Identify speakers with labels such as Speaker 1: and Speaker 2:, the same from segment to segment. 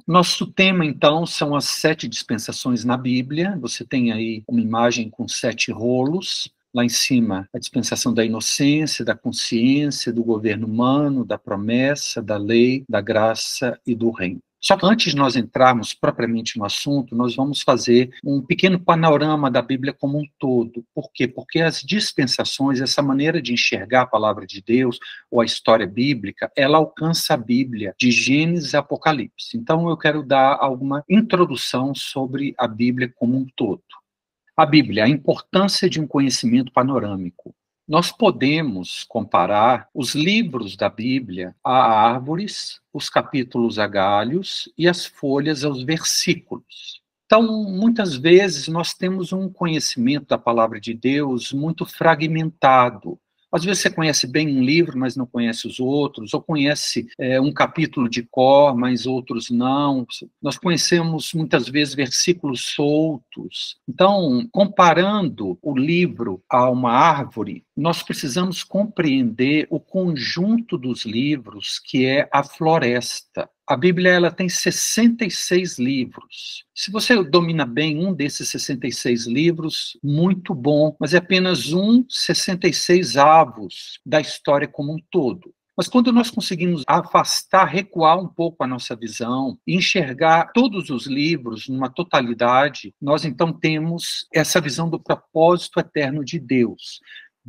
Speaker 1: Nosso tema, então, são as 7 dispensações na Bíblia. Você tem aí uma imagem com 7 rolos. Lá em cima, a dispensação da inocência, da consciência, do governo humano, da promessa, da lei, da graça e do reino. Só que antes de nós entrarmos propriamente no assunto, nós vamos fazer um pequeno panorama da Bíblia como um todo. Por quê? Porque as dispensações, essa maneira de enxergar a palavra de Deus ou a história bíblica, ela alcança a Bíblia de Gênesis a Apocalipse. Então eu quero dar alguma introdução sobre a Bíblia como um todo. A Bíblia, a importância de um conhecimento panorâmico. Nós podemos comparar os livros da Bíblia a árvores, os capítulos a galhos e as folhas aos versículos. Então, muitas vezes, nós temos um conhecimento da palavra de Deus muito fragmentado. Às vezes você conhece bem um livro, mas não conhece os outros, ou conhece um capítulo de cor, mas outros não. Nós conhecemos, muitas vezes, versículos soltos. Então, comparando o livro a uma árvore, nós precisamos compreender o conjunto dos livros, que é a floresta. A Bíblia ela tem 66 livros. Se você domina bem um desses 66 livros, muito bom, mas é apenas 66 avos da história como um todo. Mas quando nós conseguimos afastar, recuar um pouco a nossa visão, enxergar todos os livros numa totalidade, nós então temos essa visão do propósito eterno de Deus.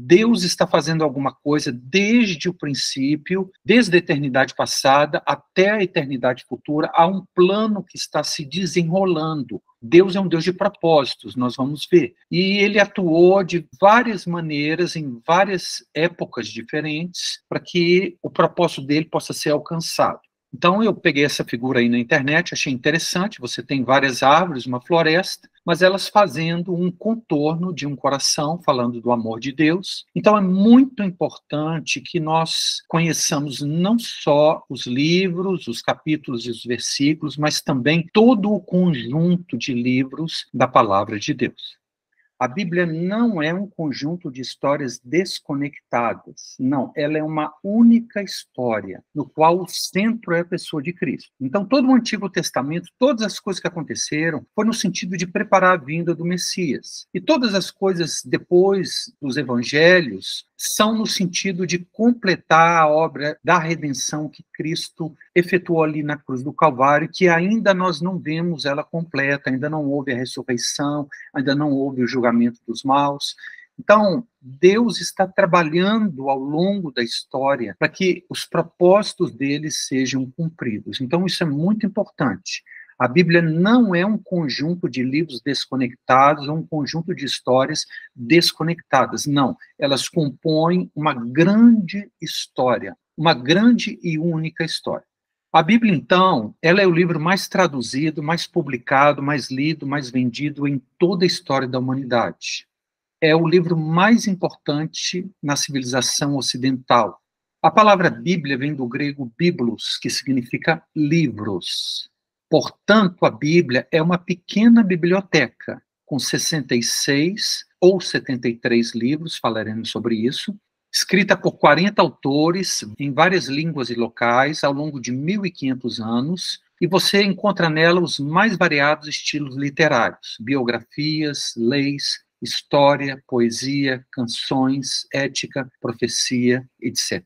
Speaker 1: Deus está fazendo alguma coisa desde o princípio, desde a eternidade passada até a eternidade futura. Há um plano que está se desenrolando. Deus é um Deus de propósitos, nós vamos ver. E ele atuou de várias maneiras, em várias épocas diferentes, para que o propósito dele possa ser alcançado. Então, eu peguei essa figura aí na internet, achei interessante. Você tem várias árvores, uma floresta, mas elas fazendo um contorno de um coração, falando do amor de Deus. Então, é muito importante que nós conheçamos não só os livros, os capítulos e os versículos, mas também todo o conjunto de livros da palavra de Deus. A Bíblia não é um conjunto de histórias desconectadas. Não, ela é uma única história, no qual o centro é a pessoa de Cristo. Então, todo o Antigo Testamento, todas as coisas que aconteceram, foi no sentido de preparar a vinda do Messias. E todas as coisas depois dos evangelhos são no sentido de completar a obra da redenção que Cristo efetuou ali na cruz do Calvário, que ainda nós não vemos ela completa, ainda não houve a ressurreição, ainda não houve o julgamento dos maus. Então, Deus está trabalhando ao longo da história para que os propósitos dele sejam cumpridos. Então, isso é muito importante. A Bíblia não é um conjunto de livros desconectados ou um conjunto de histórias desconectadas. Não, elas compõem uma grande história, uma grande e única história. A Bíblia, então, ela é o livro mais traduzido, mais publicado, mais lido, mais vendido em toda a história da humanidade. É o livro mais importante na civilização ocidental. A palavra Bíblia vem do grego biblos, que significa livros. Portanto, a Bíblia é uma pequena biblioteca, com 66 ou 73 livros, falaremos sobre isso, escrita por 40 autores em várias línguas e locais ao longo de 1.500 anos, e você encontra nela os mais variados estilos literários, biografias, leis, história, poesia, canções, ética, profecia, etc.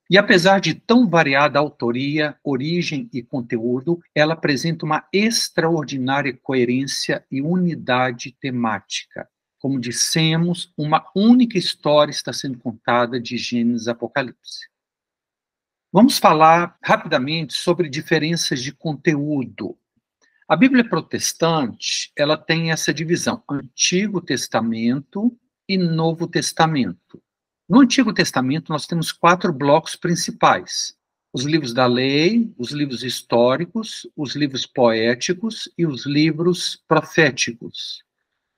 Speaker 1: E apesar de tão variada autoria, origem e conteúdo, ela apresenta uma extraordinária coerência e unidade temática. Como dissemos, uma única história está sendo contada de Gênesis a Apocalipse. Vamos falar rapidamente sobre diferenças de conteúdo. A Bíblia protestante, ela tem essa divisão, Antigo Testamento e Novo Testamento. No Antigo Testamento, nós temos 4 blocos principais: os livros da lei, os livros históricos, os livros poéticos e os livros proféticos.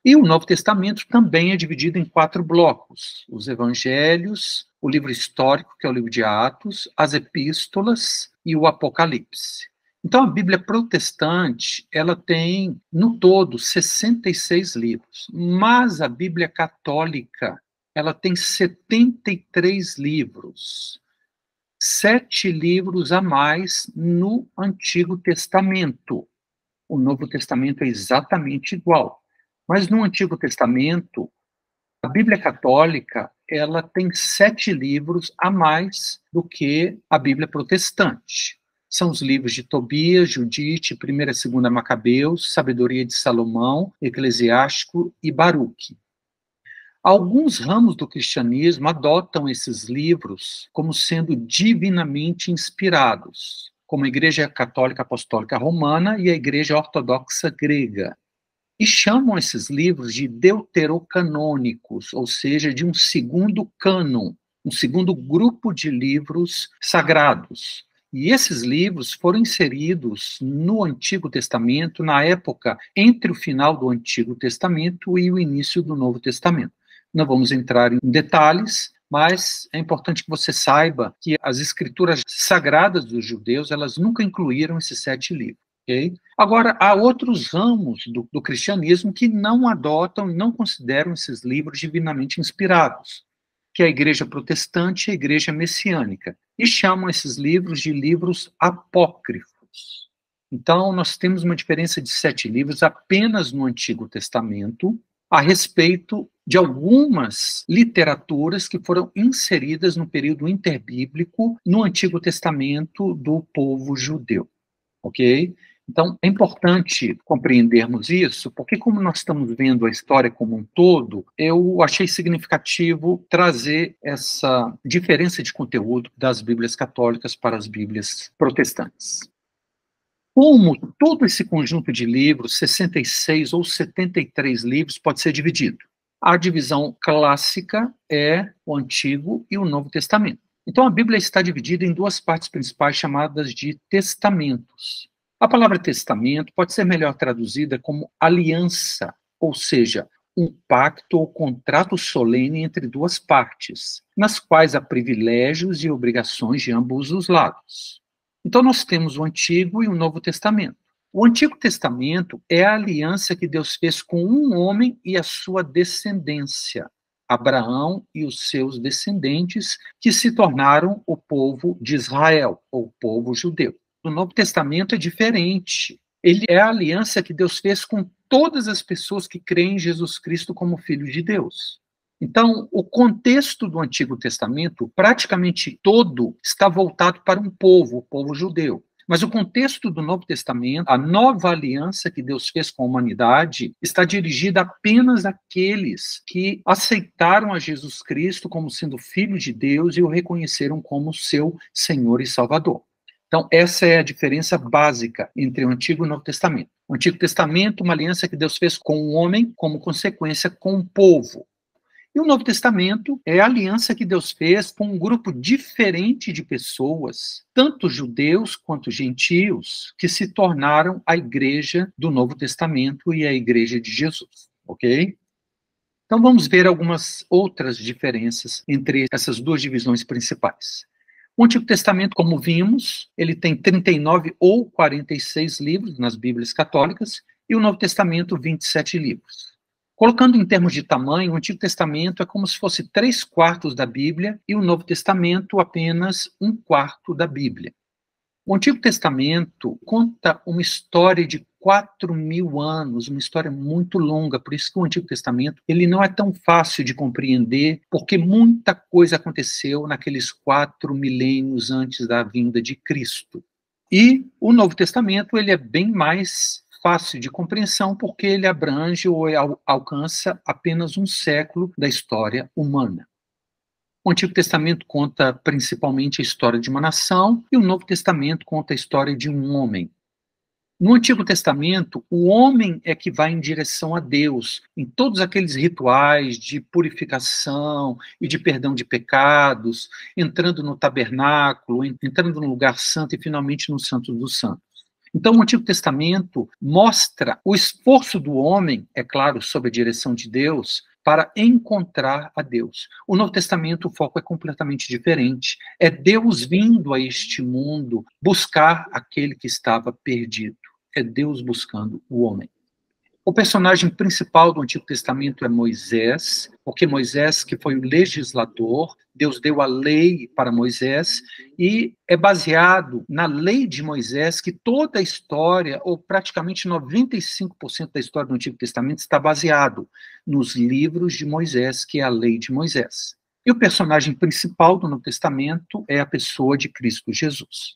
Speaker 1: E o Novo Testamento também é dividido em 4 blocos: os evangelhos, o livro histórico, que é o livro de Atos, as epístolas e o Apocalipse. Então, a Bíblia protestante, ela tem, no todo, 66 livros, mas a Bíblia católica, ela tem 73 livros. 7 livros a mais no Antigo Testamento. O Novo Testamento é exatamente igual. Mas no Antigo Testamento, a Bíblia Católica, ela tem 7 livros a mais do que a Bíblia Protestante. São os livros de Tobias, Judite, 1ª e 2ª Macabeus, Sabedoria de Salomão, Eclesiástico e Baruque. Alguns ramos do cristianismo adotam esses livros como sendo divinamente inspirados, como a Igreja Católica Apostólica Romana e a Igreja Ortodoxa Grega, e chamam esses livros de deuterocanônicos, ou seja, de um segundo cânon, um segundo grupo de livros sagrados. E esses livros foram inseridos no Antigo Testamento na época entre o final do Antigo Testamento e o início do Novo Testamento. Não vamos entrar em detalhes, mas é importante que você saiba que as escrituras sagradas dos judeus, elas nunca incluíram esses 7 livros. Okay? Agora, há outros ramos do cristianismo que não adotam e não consideram esses livros divinamente inspirados, que é a Igreja Protestante e a Igreja Messiânica, e chamam esses livros de livros apócrifos. Então, nós temos uma diferença de 7 livros apenas no Antigo Testamento, a respeito de algumas literaturas que foram inseridas no período interbíblico no Antigo Testamento do povo judeu. Ok? Então, é importante compreendermos isso, porque como nós estamos vendo a história como um todo, eu achei significativo trazer essa diferença de conteúdo das Bíblias católicas para as Bíblias protestantes. Como todo esse conjunto de livros, 66 ou 73 livros, pode ser dividido? A divisão clássica é o Antigo e o Novo Testamento. Então, a Bíblia está dividida em 2 partes principais chamadas de testamentos. A palavra testamento pode ser melhor traduzida como aliança, ou seja, um pacto ou contrato solene entre 2 partes, nas quais há privilégios e obrigações de ambos os lados. Então, nós temos o Antigo e o Novo Testamento. O Antigo Testamento é a aliança que Deus fez com um homem e a sua descendência, Abraão e os seus descendentes, que se tornaram o povo de Israel, ou o povo judeu. O Novo Testamento é diferente. Ele é a aliança que Deus fez com todas as pessoas que creem em Jesus Cristo como Filho de Deus. Então, o contexto do Antigo Testamento, praticamente todo, está voltado para um povo, o povo judeu. Mas o contexto do Novo Testamento, a nova aliança que Deus fez com a humanidade, está dirigida apenas àqueles que aceitaram a Jesus Cristo como sendo Filho de Deus e o reconheceram como seu Senhor e Salvador. Então, essa é a diferença básica entre o Antigo e o Novo Testamento. O Antigo Testamento, uma aliança que Deus fez com o homem, como consequência, com o povo. E o Novo Testamento é a aliança que Deus fez com um grupo diferente de pessoas, tanto judeus quanto gentios, que se tornaram a igreja do Novo Testamento e a igreja de Jesus, ok? Então vamos ver algumas outras diferenças entre essas 2 divisões principais. O Antigo Testamento, como vimos, ele tem 39 ou 46 livros nas Bíblias católicas e o Novo Testamento, 27 livros. Colocando em termos de tamanho, o Antigo Testamento é como se fosse 3/4 da Bíblia e o Novo Testamento apenas 1/4 da Bíblia. O Antigo Testamento conta uma história de 4.000 anos, uma história muito longa, por isso que o Antigo Testamento ele não é tão fácil de compreender, porque muita coisa aconteceu naqueles 4 milênios antes da vinda de Cristo. E o Novo Testamento ele é bem mais fácil de compreensão, porque ele abrange ou alcança apenas um século da história humana. O Antigo Testamento conta principalmente a história de uma nação e o Novo Testamento conta a história de um homem. No Antigo Testamento, o homem é que vai em direção a Deus, em todos aqueles rituais de purificação e de perdão de pecados, entrando no tabernáculo, entrando no lugar santo e finalmente no Santo dos Santos. Então, o Antigo Testamento mostra o esforço do homem, é claro, sob a direção de Deus, para encontrar a Deus. O Novo Testamento, o foco é completamente diferente. É Deus vindo a este mundo buscar aquele que estava perdido. É Deus buscando o homem. O personagem principal do Antigo Testamento é Moisés, porque Moisés, que foi o legislador, Deus deu a lei para Moisés, e é baseado na lei de Moisés que toda a história, ou praticamente 95% da história do Antigo Testamento, está baseado nos livros de Moisés, que é a lei de Moisés. E o personagem principal do Novo Testamento é a pessoa de Cristo Jesus.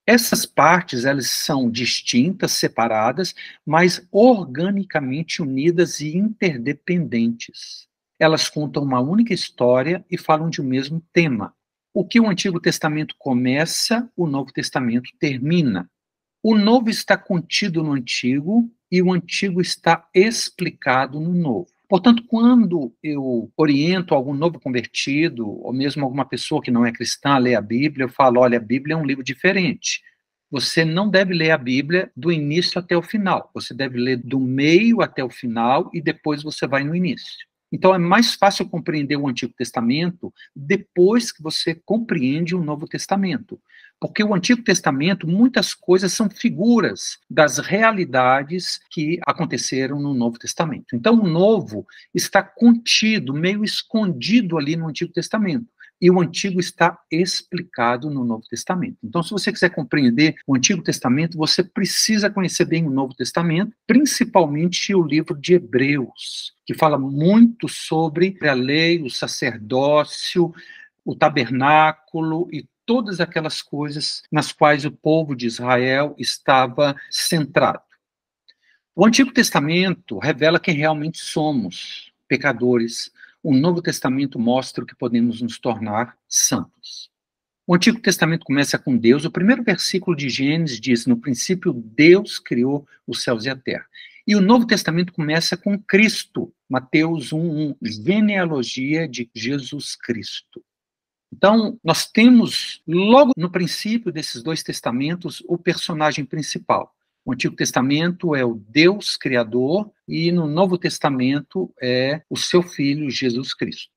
Speaker 1: Essas partes, elas são distintas, separadas, mas organicamente unidas e interdependentes. Elas contam uma única história e falam de um mesmo tema. O que o Antigo Testamento começa, o Novo Testamento termina. O Novo está contido no Antigo e o Antigo está explicado no Novo. Portanto, quando eu oriento algum novo convertido, ou mesmo alguma pessoa que não é cristã a ler a Bíblia, eu falo, olha, a Bíblia é um livro diferente. Você não deve ler a Bíblia do início até o final. Você deve ler do meio até o final e depois você vai no início. Então, é mais fácil compreender o Antigo Testamento depois que você compreende o Novo Testamento. Porque o Antigo Testamento, muitas coisas são figuras das realidades que aconteceram no Novo Testamento. Então, o Novo está contido, meio escondido ali no Antigo Testamento. E o Antigo está explicado no Novo Testamento. Então, se você quiser compreender o Antigo Testamento, você precisa conhecer bem o Novo Testamento, principalmente o livro de Hebreus, que fala muito sobre a lei, o sacerdócio, o tabernáculo e todas aquelas coisas nas quais o povo de Israel estava centrado. O Antigo Testamento revela quem realmente somos, pecadores. O Novo Testamento mostra o que podemos nos tornar santos. O Antigo Testamento começa com Deus. O primeiro versículo de Gênesis diz: no princípio, Deus criou os céus e a terra. E o Novo Testamento começa com Cristo. Mateus 1:1, genealogia de Jesus Cristo. Então, nós temos, logo no princípio desses dois testamentos, o personagem principal. O Antigo Testamento é o Deus Criador e no Novo Testamento é o seu Filho, Jesus Cristo.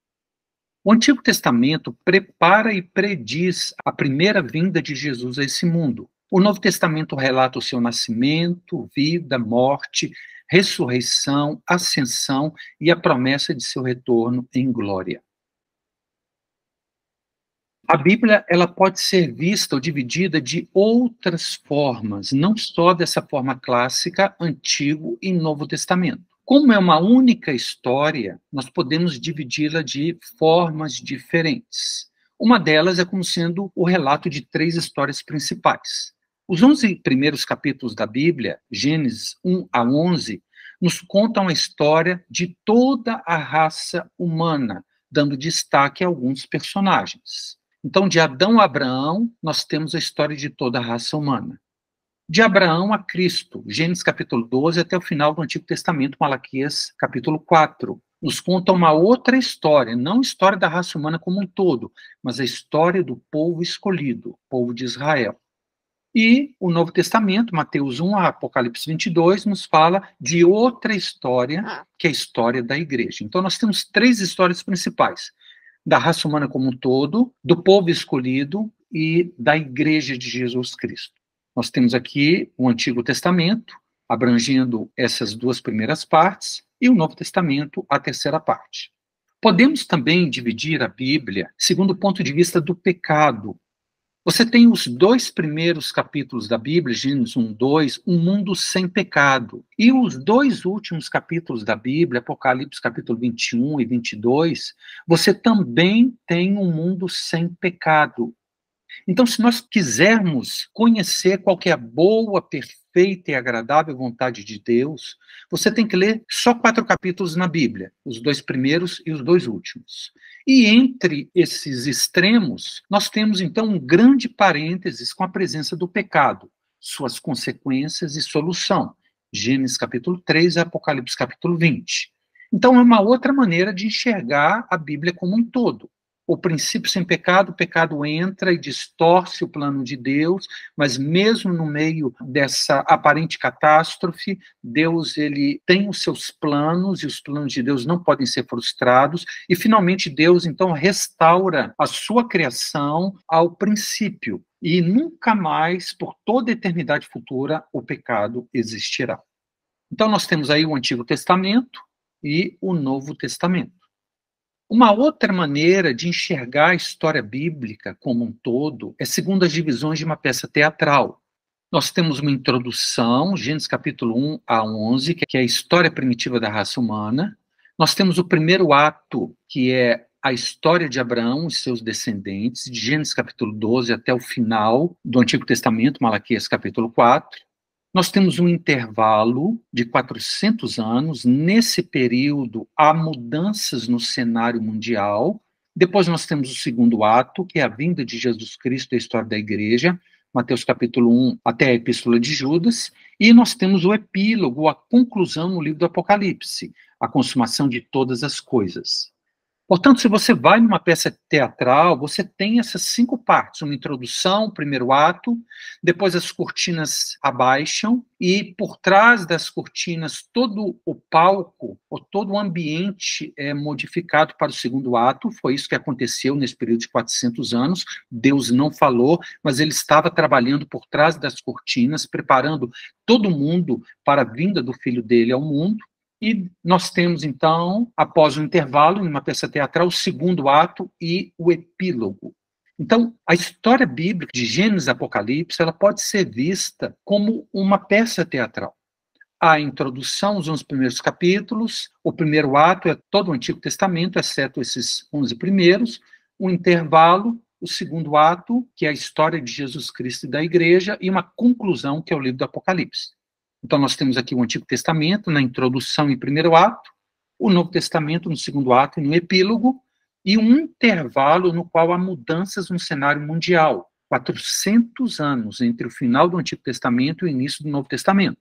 Speaker 1: O Antigo Testamento prepara e prediz a primeira vinda de Jesus a esse mundo. O Novo Testamento relata o seu nascimento, vida, morte, ressurreição, ascensão e a promessa de seu retorno em glória. A Bíblia, ela pode ser vista ou dividida de outras formas, não só dessa forma clássica, Antigo e Novo Testamento. Como é uma única história, nós podemos dividi-la de formas diferentes. Uma delas é como sendo o relato de 3 histórias principais. Os 11 primeiros capítulos da Bíblia, Gênesis 1 a 11, nos contam a história de toda a raça humana, dando destaque a alguns personagens. Então, de Adão a Abraão, nós temos a história de toda a raça humana. De Abraão a Cristo, Gênesis capítulo 12 até o final do Antigo Testamento, Malaquias capítulo 4. Nos conta uma outra história, não a história da raça humana como um todo, mas a história do povo escolhido, o povo de Israel. E o Novo Testamento, Mateus 1 a Apocalipse 22, nos fala de outra história, que é a história da igreja. Então, nós temos 3 histórias principais: da raça humana como um todo, do povo escolhido e da igreja de Jesus Cristo. Nós temos aqui o Antigo Testamento, abrangendo essas 2 primeiras partes, e o Novo Testamento, a terceira parte. Podemos também dividir a Bíblia segundo o ponto de vista do pecado. Você tem os 2 primeiros capítulos da Bíblia, Gênesis 1, 2, um mundo sem pecado. E os 2 últimos capítulos da Bíblia, Apocalipse capítulo 21 e 22, você também tem um mundo sem pecado. Então, se nós quisermos conhecer qual que é a boa, perfeita e agradável vontade de Deus, você tem que ler só 4 capítulos na Bíblia, os 2 primeiros e os 2 últimos. E entre esses extremos, nós temos então um grande parênteses com a presença do pecado, suas consequências e solução. Gênesis capítulo 3 e Apocalipse capítulo 20. Então, é uma outra maneira de enxergar a Bíblia como um todo. O princípio sem pecado, o pecado entra e distorce o plano de Deus, mas mesmo no meio dessa aparente catástrofe, Deus ele tem os seus planos, e os planos de Deus não podem ser frustrados, e finalmente Deus então restaura a sua criação ao princípio, e nunca mais, por toda a eternidade futura, o pecado existirá. Então, nós temos aí o Antigo Testamento e o Novo Testamento. Uma outra maneira de enxergar a história bíblica como um todo é segundo as divisões de uma peça teatral. Nós temos uma introdução, Gênesis capítulo 1 a 11, que é a história primitiva da raça humana. Nós temos o primeiro ato, que é a história de Abraão e seus descendentes, de Gênesis capítulo 12 até o final do Antigo Testamento, Malaquias capítulo 4. Nós temos um intervalo de 400 anos. Nesse período, há mudanças no cenário mundial. Depois nós temos o segundo ato, que é a vinda de Jesus Cristo e a história da igreja, Mateus capítulo 1 até a Epístola de Judas. E nós temos o epílogo, a conclusão no livro do Apocalipse, a consumação de todas as coisas. Portanto, se você vai numa peça teatral, você tem essas 5 partes: uma introdução, o primeiro ato, depois as cortinas abaixam, e por trás das cortinas todo o palco, ou todo o ambiente é modificado para o segundo ato. Foi isso que aconteceu nesse período de 400 anos. Deus não falou, mas ele estava trabalhando por trás das cortinas, preparando todo mundo para a vinda do Filho dele ao mundo. E nós temos, então, após o intervalo, numa peça teatral, o segundo ato e o epílogo. Então, a história bíblica de Gênesis e Apocalipse, ela pode ser vista como uma peça teatral. A introdução, os 11 primeiros capítulos, o primeiro ato é todo o Antigo Testamento, exceto esses 11 primeiros, o intervalo, o segundo ato, que é a história de Jesus Cristo e da igreja, e uma conclusão, que é o livro do Apocalipse. Então, nós temos aqui o Antigo Testamento, na introdução e primeiro ato, o Novo Testamento no segundo ato e no epílogo, e um intervalo no qual há mudanças no cenário mundial. 400 anos entre o final do Antigo Testamento e o início do Novo Testamento.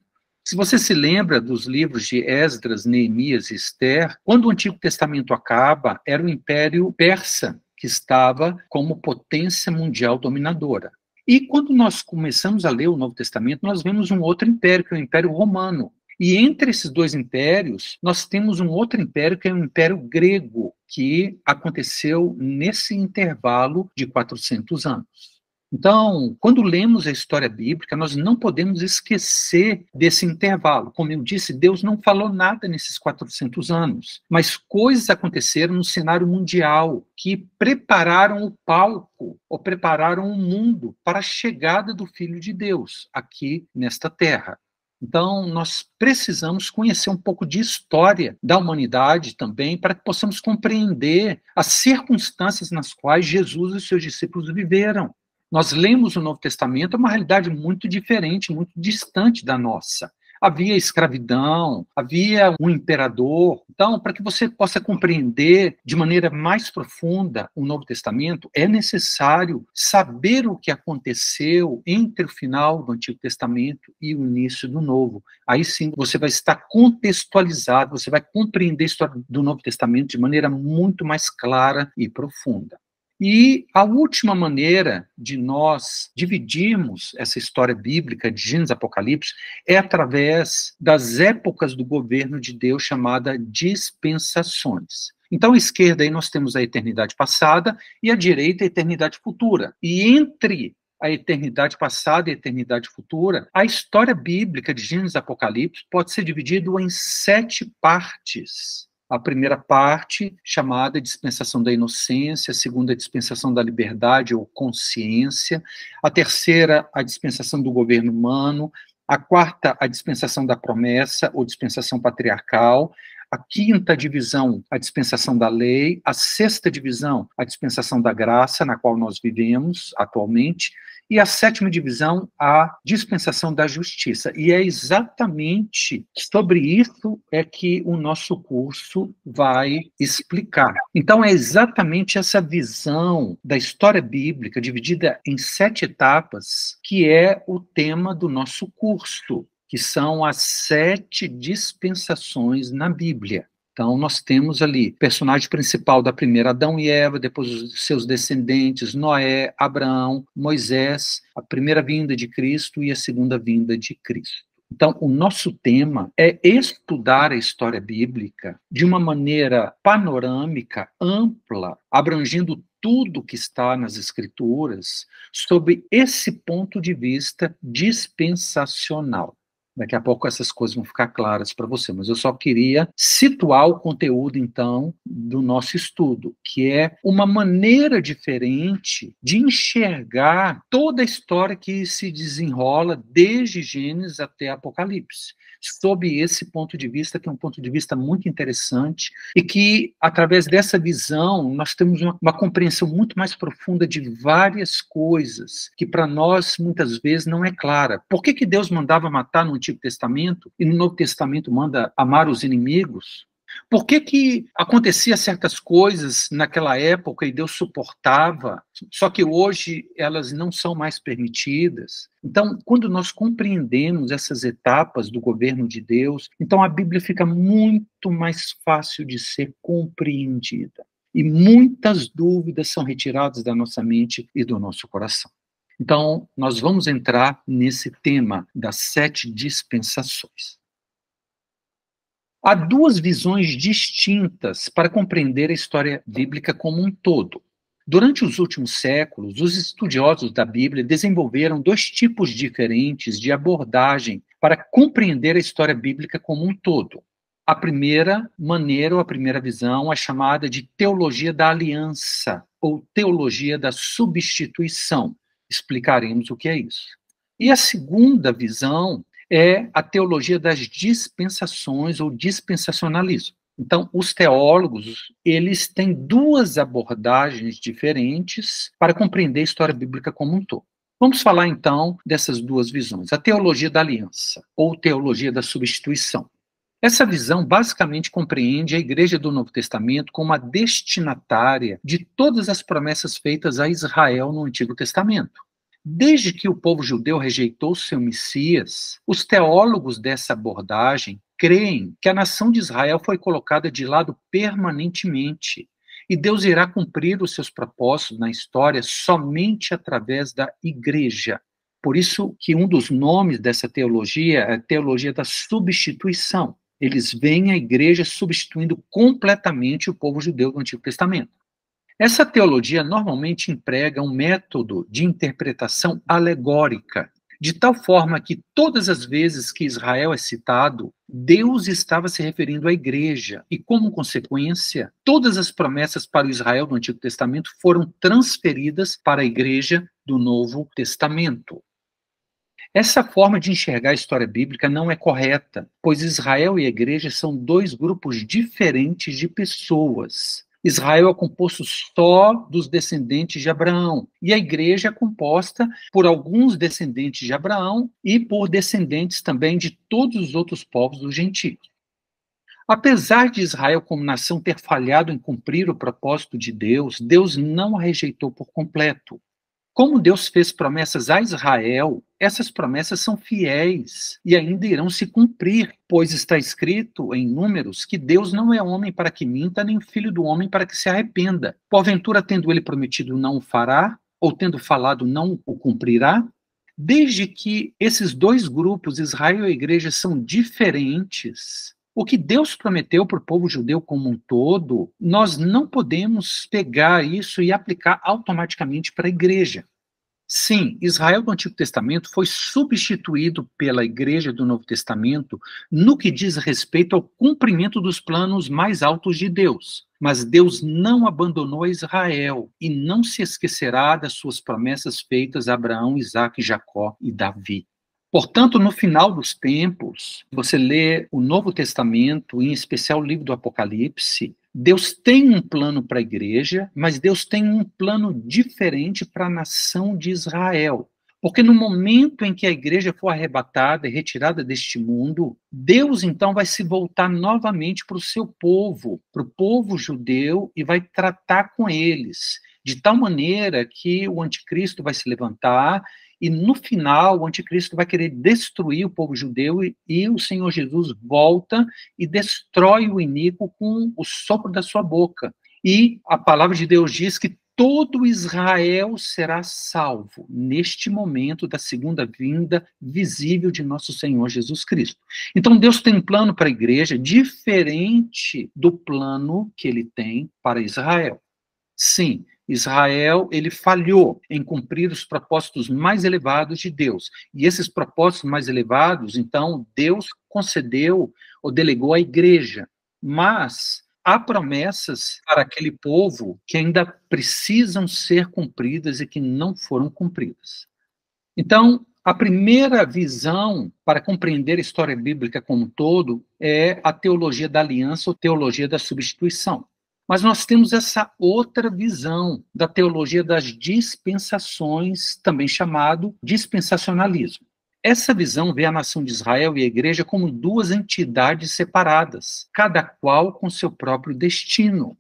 Speaker 1: Se você se lembra dos livros de Esdras, Neemias e Esther, quando o Antigo Testamento acaba, era o Império Persa que estava como potência mundial dominadora. E quando nós começamos a ler o Novo Testamento, nós vemos um outro império, que é o Império Romano. E entre esses dois impérios, nós temos um outro império, que é o Império Grego, que aconteceu nesse intervalo de 400 anos. Então, quando lemos a história bíblica, nós não podemos esquecer desse intervalo. Como eu disse, Deus não falou nada nesses 400 anos, mas coisas aconteceram no cenário mundial que prepararam o palco, ou prepararam o mundo para a chegada do Filho de Deus aqui nesta terra. Então, nós precisamos conhecer um pouco de história da humanidade também, para que possamos compreender as circunstâncias nas quais Jesus e seus discípulos viveram. Nós lemos o Novo Testamento, é uma realidade muito diferente, muito distante da nossa. Havia escravidão, havia um imperador. Então, para que você possa compreender de maneira mais profunda o Novo Testamento, é necessário saber o que aconteceu entre o final do Antigo Testamento e o início do Novo. Aí sim você vai estar contextualizado, você vai compreender a história do Novo Testamento de maneira muito mais clara e profunda. E a última maneira de nós dividirmos essa história bíblica de Gênesis e Apocalipse é através das épocas do governo de Deus, chamada dispensações. Então, à esquerda aí nós temos a eternidade passada e à direita a eternidade futura. E entre a eternidade passada e a eternidade futura, a história bíblica de Gênesis e Apocalipse pode ser dividida em 7 partes. A primeira parte, chamada dispensação da inocência, a segunda, dispensação da liberdade ou consciência, a terceira, a dispensação do governo humano, a quarta, a dispensação da promessa ou dispensação patriarcal, a quinta divisão, a dispensação da lei, a sexta divisão, a dispensação da graça, na qual nós vivemos atualmente, e a sétima divisão, a dispensação da justiça. E é exatamente sobre isso é que o nosso curso vai explicar. Então, é exatamente essa visão da história bíblica, dividida em 7 etapas, que é o tema do nosso curso, que são as 7 dispensações na Bíblia. Então, nós temos ali o personagem principal da primeira, Adão e Eva, depois os seus descendentes, Noé, Abraão, Moisés, a primeira vinda de Cristo e a segunda vinda de Cristo. Então, o nosso tema é estudar a história bíblica de uma maneira panorâmica, ampla, abrangindo tudo que está nas Escrituras, sob esse ponto de vista dispensacional. Daqui a pouco essas coisas vão ficar claras para você, mas eu só queria situar o conteúdo, então, do nosso estudo, que é uma maneira diferente de enxergar toda a história que se desenrola desde Gênesis até Apocalipse, sob esse ponto de vista, que é um ponto de vista muito interessante, e que, através dessa visão, nós temos uma compreensão muito mais profunda de várias coisas, que para nós, muitas vezes, não é clara. Por que Deus mandava matar no Antigo Testamento, e no Novo Testamento manda amar os inimigos? Por que acontecia certas coisas naquela época e Deus suportava, só que hoje elas não são mais permitidas? Então, quando nós compreendemos essas etapas do governo de Deus, então a Bíblia fica muito mais fácil de ser compreendida. E muitas dúvidas são retiradas da nossa mente e do nosso coração. Então, nós vamos entrar nesse tema das 7 dispensações. Há duas visões distintas para compreender a história bíblica como um todo. Durante os últimos séculos, os estudiosos da Bíblia desenvolveram 2 tipos diferentes de abordagem para compreender a história bíblica como um todo. A primeira maneira, ou a primeira visão, é chamada de teologia da aliança, ou teologia da substituição. Explicaremos o que é isso. E a segunda visão é a teologia das dispensações ou dispensacionalismo. Então, os teólogos, eles têm 2 abordagens diferentes para compreender a história bíblica como um todo. Vamos falar, então, dessas 2 visões. A teologia da aliança, ou teologia da substituição. Essa visão basicamente compreende a Igreja do Novo Testamento como a destinatária de todas as promessas feitas a Israel no Antigo Testamento. Desde que o povo judeu rejeitou seu Messias, os teólogos dessa abordagem creem que a nação de Israel foi colocada de lado permanentemente e Deus irá cumprir os seus propósitos na história somente através da igreja. Por isso que um dos nomes dessa teologia é a teologia da substituição. Eles veem a igreja substituindo completamente o povo judeu do Antigo Testamento. Essa teologia normalmente emprega um método de interpretação alegórica, de tal forma que todas as vezes que Israel é citado, Deus estava se referindo à igreja, e como consequência, todas as promessas para o Israel do Antigo Testamento foram transferidas para a igreja do Novo Testamento. Essa forma de enxergar a história bíblica não é correta, pois Israel e a igreja são 2 grupos diferentes de pessoas. Israel é composto só dos descendentes de Abraão, e a igreja é composta por alguns descendentes de Abraão e por descendentes também de todos os outros povos dos gentios. Apesar de Israel como nação ter falhado em cumprir o propósito de Deus, Deus não a rejeitou por completo. Como Deus fez promessas a Israel, essas promessas são fiéis e ainda irão se cumprir, pois está escrito em Números que Deus não é homem para que minta, nem filho do homem para que se arrependa. Porventura, tendo ele prometido, não o fará? Ou tendo falado, não o cumprirá? Desde que esses 2 grupos, Israel e a igreja, são diferentes, o que Deus prometeu para o povo judeu como um todo, nós não podemos pegar isso e aplicar automaticamente para a igreja. Sim, Israel do Antigo Testamento foi substituído pela Igreja do Novo Testamento no que diz respeito ao cumprimento dos planos mais altos de Deus. Mas Deus não abandonou Israel e não se esquecerá das suas promessas feitas a Abraão, Isaque, Jacó e Davi. Portanto, no final dos tempos, você lê o Novo Testamento, em especial o livro do Apocalipse, Deus tem um plano para a igreja, mas Deus tem um plano diferente para a nação de Israel. Porque no momento em que a igreja for arrebatada e retirada deste mundo, Deus então vai se voltar novamente para o seu povo, para o povo judeu, e vai tratar com eles, de tal maneira que o anticristo vai se levantar e no final o anticristo vai querer destruir o povo judeu e o Senhor Jesus volta e destrói o iníquo com o sopro da sua boca. E a palavra de Deus diz que todo Israel será salvo neste momento da segunda vinda visível de nosso Senhor Jesus Cristo. Então Deus tem um plano para a igreja diferente do plano que ele tem para Israel. Sim, Israel, ele falhou em cumprir os propósitos mais elevados de Deus. E esses propósitos mais elevados, então, Deus concedeu ou delegou à igreja. Mas há promessas para aquele povo que ainda precisam ser cumpridas e que não foram cumpridas. Então, a primeira visão para compreender a história bíblica como um todo é a teologia da aliança ou teologia da substituição. Mas nós temos essa outra visão da teologia das dispensações, também chamado dispensacionalismo. Essa visão vê a nação de Israel e a igreja como duas entidades separadas, cada qual com seu próprio destino.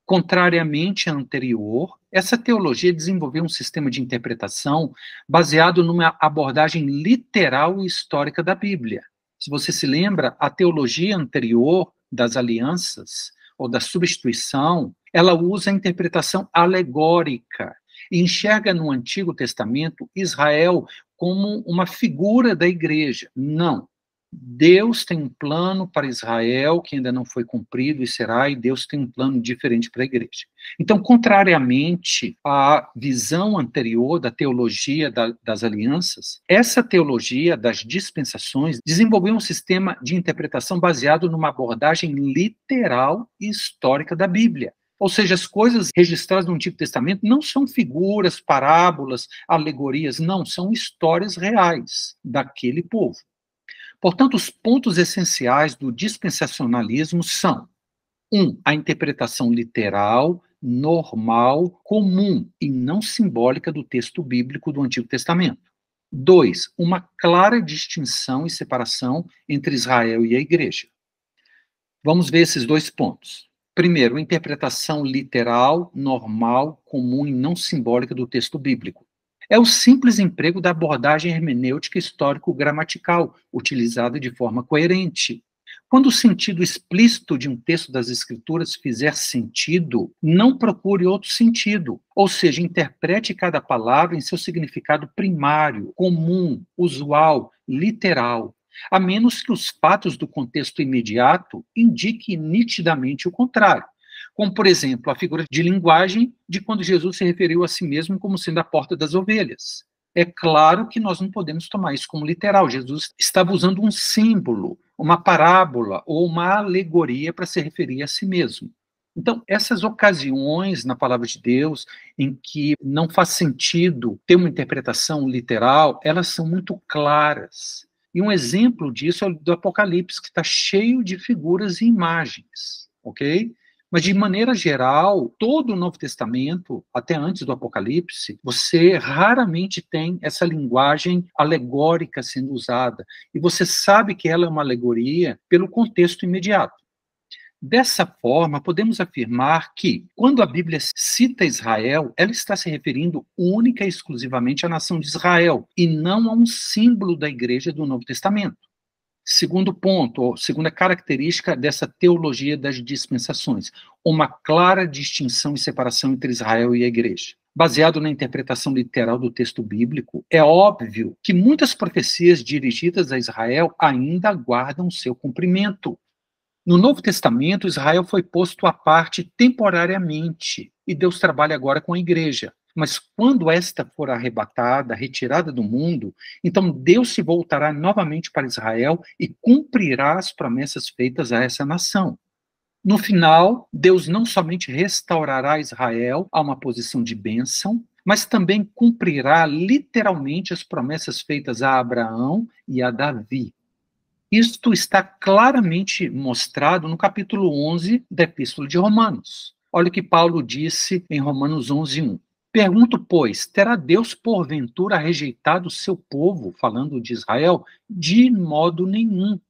Speaker 1: Contrariamente à anterior, essa teologia desenvolveu um sistema de interpretação baseado numa abordagem literal e histórica da Bíblia. Se você se lembra, a teologia anterior das alianças ou da substituição, ela usa a interpretação alegórica e enxerga no Antigo Testamento Israel como uma figura da igreja. Não. Deus tem um plano para Israel que ainda não foi cumprido e será, e Deus tem um plano diferente para a igreja. Então, contrariamente à visão anterior da teologia das alianças, essa teologia das dispensações desenvolveu um sistema de interpretação baseado numa abordagem literal e histórica da Bíblia. Ou seja, as coisas registradas no Antigo Testamento não são figuras, parábolas, alegorias, não, são histórias reais daquele povo. Portanto, os pontos essenciais do dispensacionalismo são: 1. A interpretação literal, normal, comum e não simbólica do texto bíblico do Antigo Testamento. 2. Uma clara distinção e separação entre Israel e a igreja. Vamos ver esses dois pontos. Primeiro, a interpretação literal, normal, comum e não simbólica do texto bíblico. É o simples emprego da abordagem hermenêutica histórico-gramatical, utilizada de forma coerente. Quando o sentido explícito de um texto das Escrituras fizer sentido, não procure outro sentido. Ou seja, interprete cada palavra em seu significado primário, comum, usual, literal, a menos que os fatos do contexto imediato indiquem nitidamente o contrário. Como, por exemplo, a figura de linguagem de quando Jesus se referiu a si mesmo como sendo a porta das ovelhas. É claro que nós não podemos tomar isso como literal. Jesus estava usando um símbolo, uma parábola ou uma alegoria para se referir a si mesmo. Então, essas ocasiões na palavra de Deus em que não faz sentido ter uma interpretação literal, elas são muito claras. E um exemplo disso é o do Apocalipse, que está cheio de figuras e imagens, ok? Mas, de maneira geral, todo o Novo Testamento, até antes do Apocalipse, você raramente tem essa linguagem alegórica sendo usada. E você sabe que ela é uma alegoria pelo contexto imediato. Dessa forma, podemos afirmar que, quando a Bíblia cita Israel, ela está se referindo única e exclusivamente à nação de Israel, e não a um símbolo da igreja do Novo Testamento. Segundo ponto, ou segunda característica dessa teologia das dispensações, uma clara distinção e separação entre Israel e a igreja. Baseado na interpretação literal do texto bíblico, é óbvio que muitas profecias dirigidas a Israel ainda aguardam seu cumprimento. No Novo Testamento, Israel foi posto à parte temporariamente, e Deus trabalha agora com a igreja. Mas quando esta for arrebatada, retirada do mundo, então Deus se voltará novamente para Israel e cumprirá as promessas feitas a essa nação. No final, Deus não somente restaurará Israel a uma posição de bênção, mas também cumprirá literalmente as promessas feitas a Abraão e a Davi. Isto está claramente mostrado no capítulo 11 da Epístola de Romanos. Olha o que Paulo disse em Romanos 11:1. Pergunto, pois, terá Deus porventura rejeitado o seu povo, falando de Israel? De modo nenhum.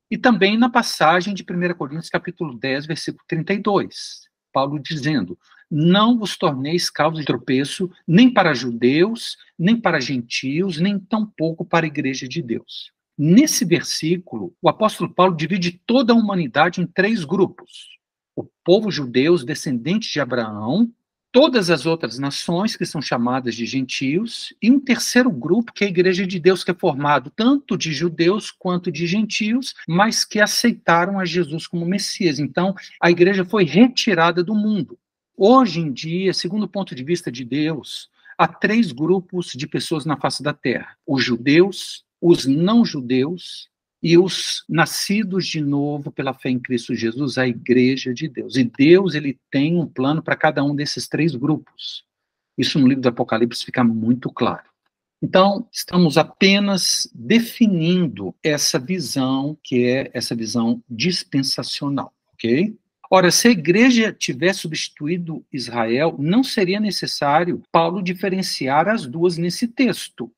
Speaker 1: E também na passagem de 1 Coríntios capítulo 10, versículo 32, Paulo dizendo: não vos torneis causa de tropeço, nem para judeus, nem para gentios, nem tampouco para a igreja de Deus. Nesse versículo, o apóstolo Paulo divide toda a humanidade em 3 grupos: o povo judeu, os descendentes de Abraão, todas as outras nações, que são chamadas de gentios, e um terceiro grupo, que é a igreja de Deus, que é formado tanto de judeus quanto de gentios, mas que aceitaram a Jesus como Messias. Então, a igreja foi retirada do mundo. Hoje em dia, segundo o ponto de vista de Deus, há 3 grupos de pessoas na face da Terra: os judeus, os não-judeus e os nascidos de novo pela fé em Cristo Jesus, a Igreja de Deus. E Deus, ele tem um plano para cada um desses 3 grupos. Isso no livro do Apocalipse fica muito claro. Então, estamos apenas definindo essa visão, que é essa visão dispensacional, ok? Ora, se a igreja tivesse substituído Israel, não seria necessário Paulo diferenciar as duas nesse texto.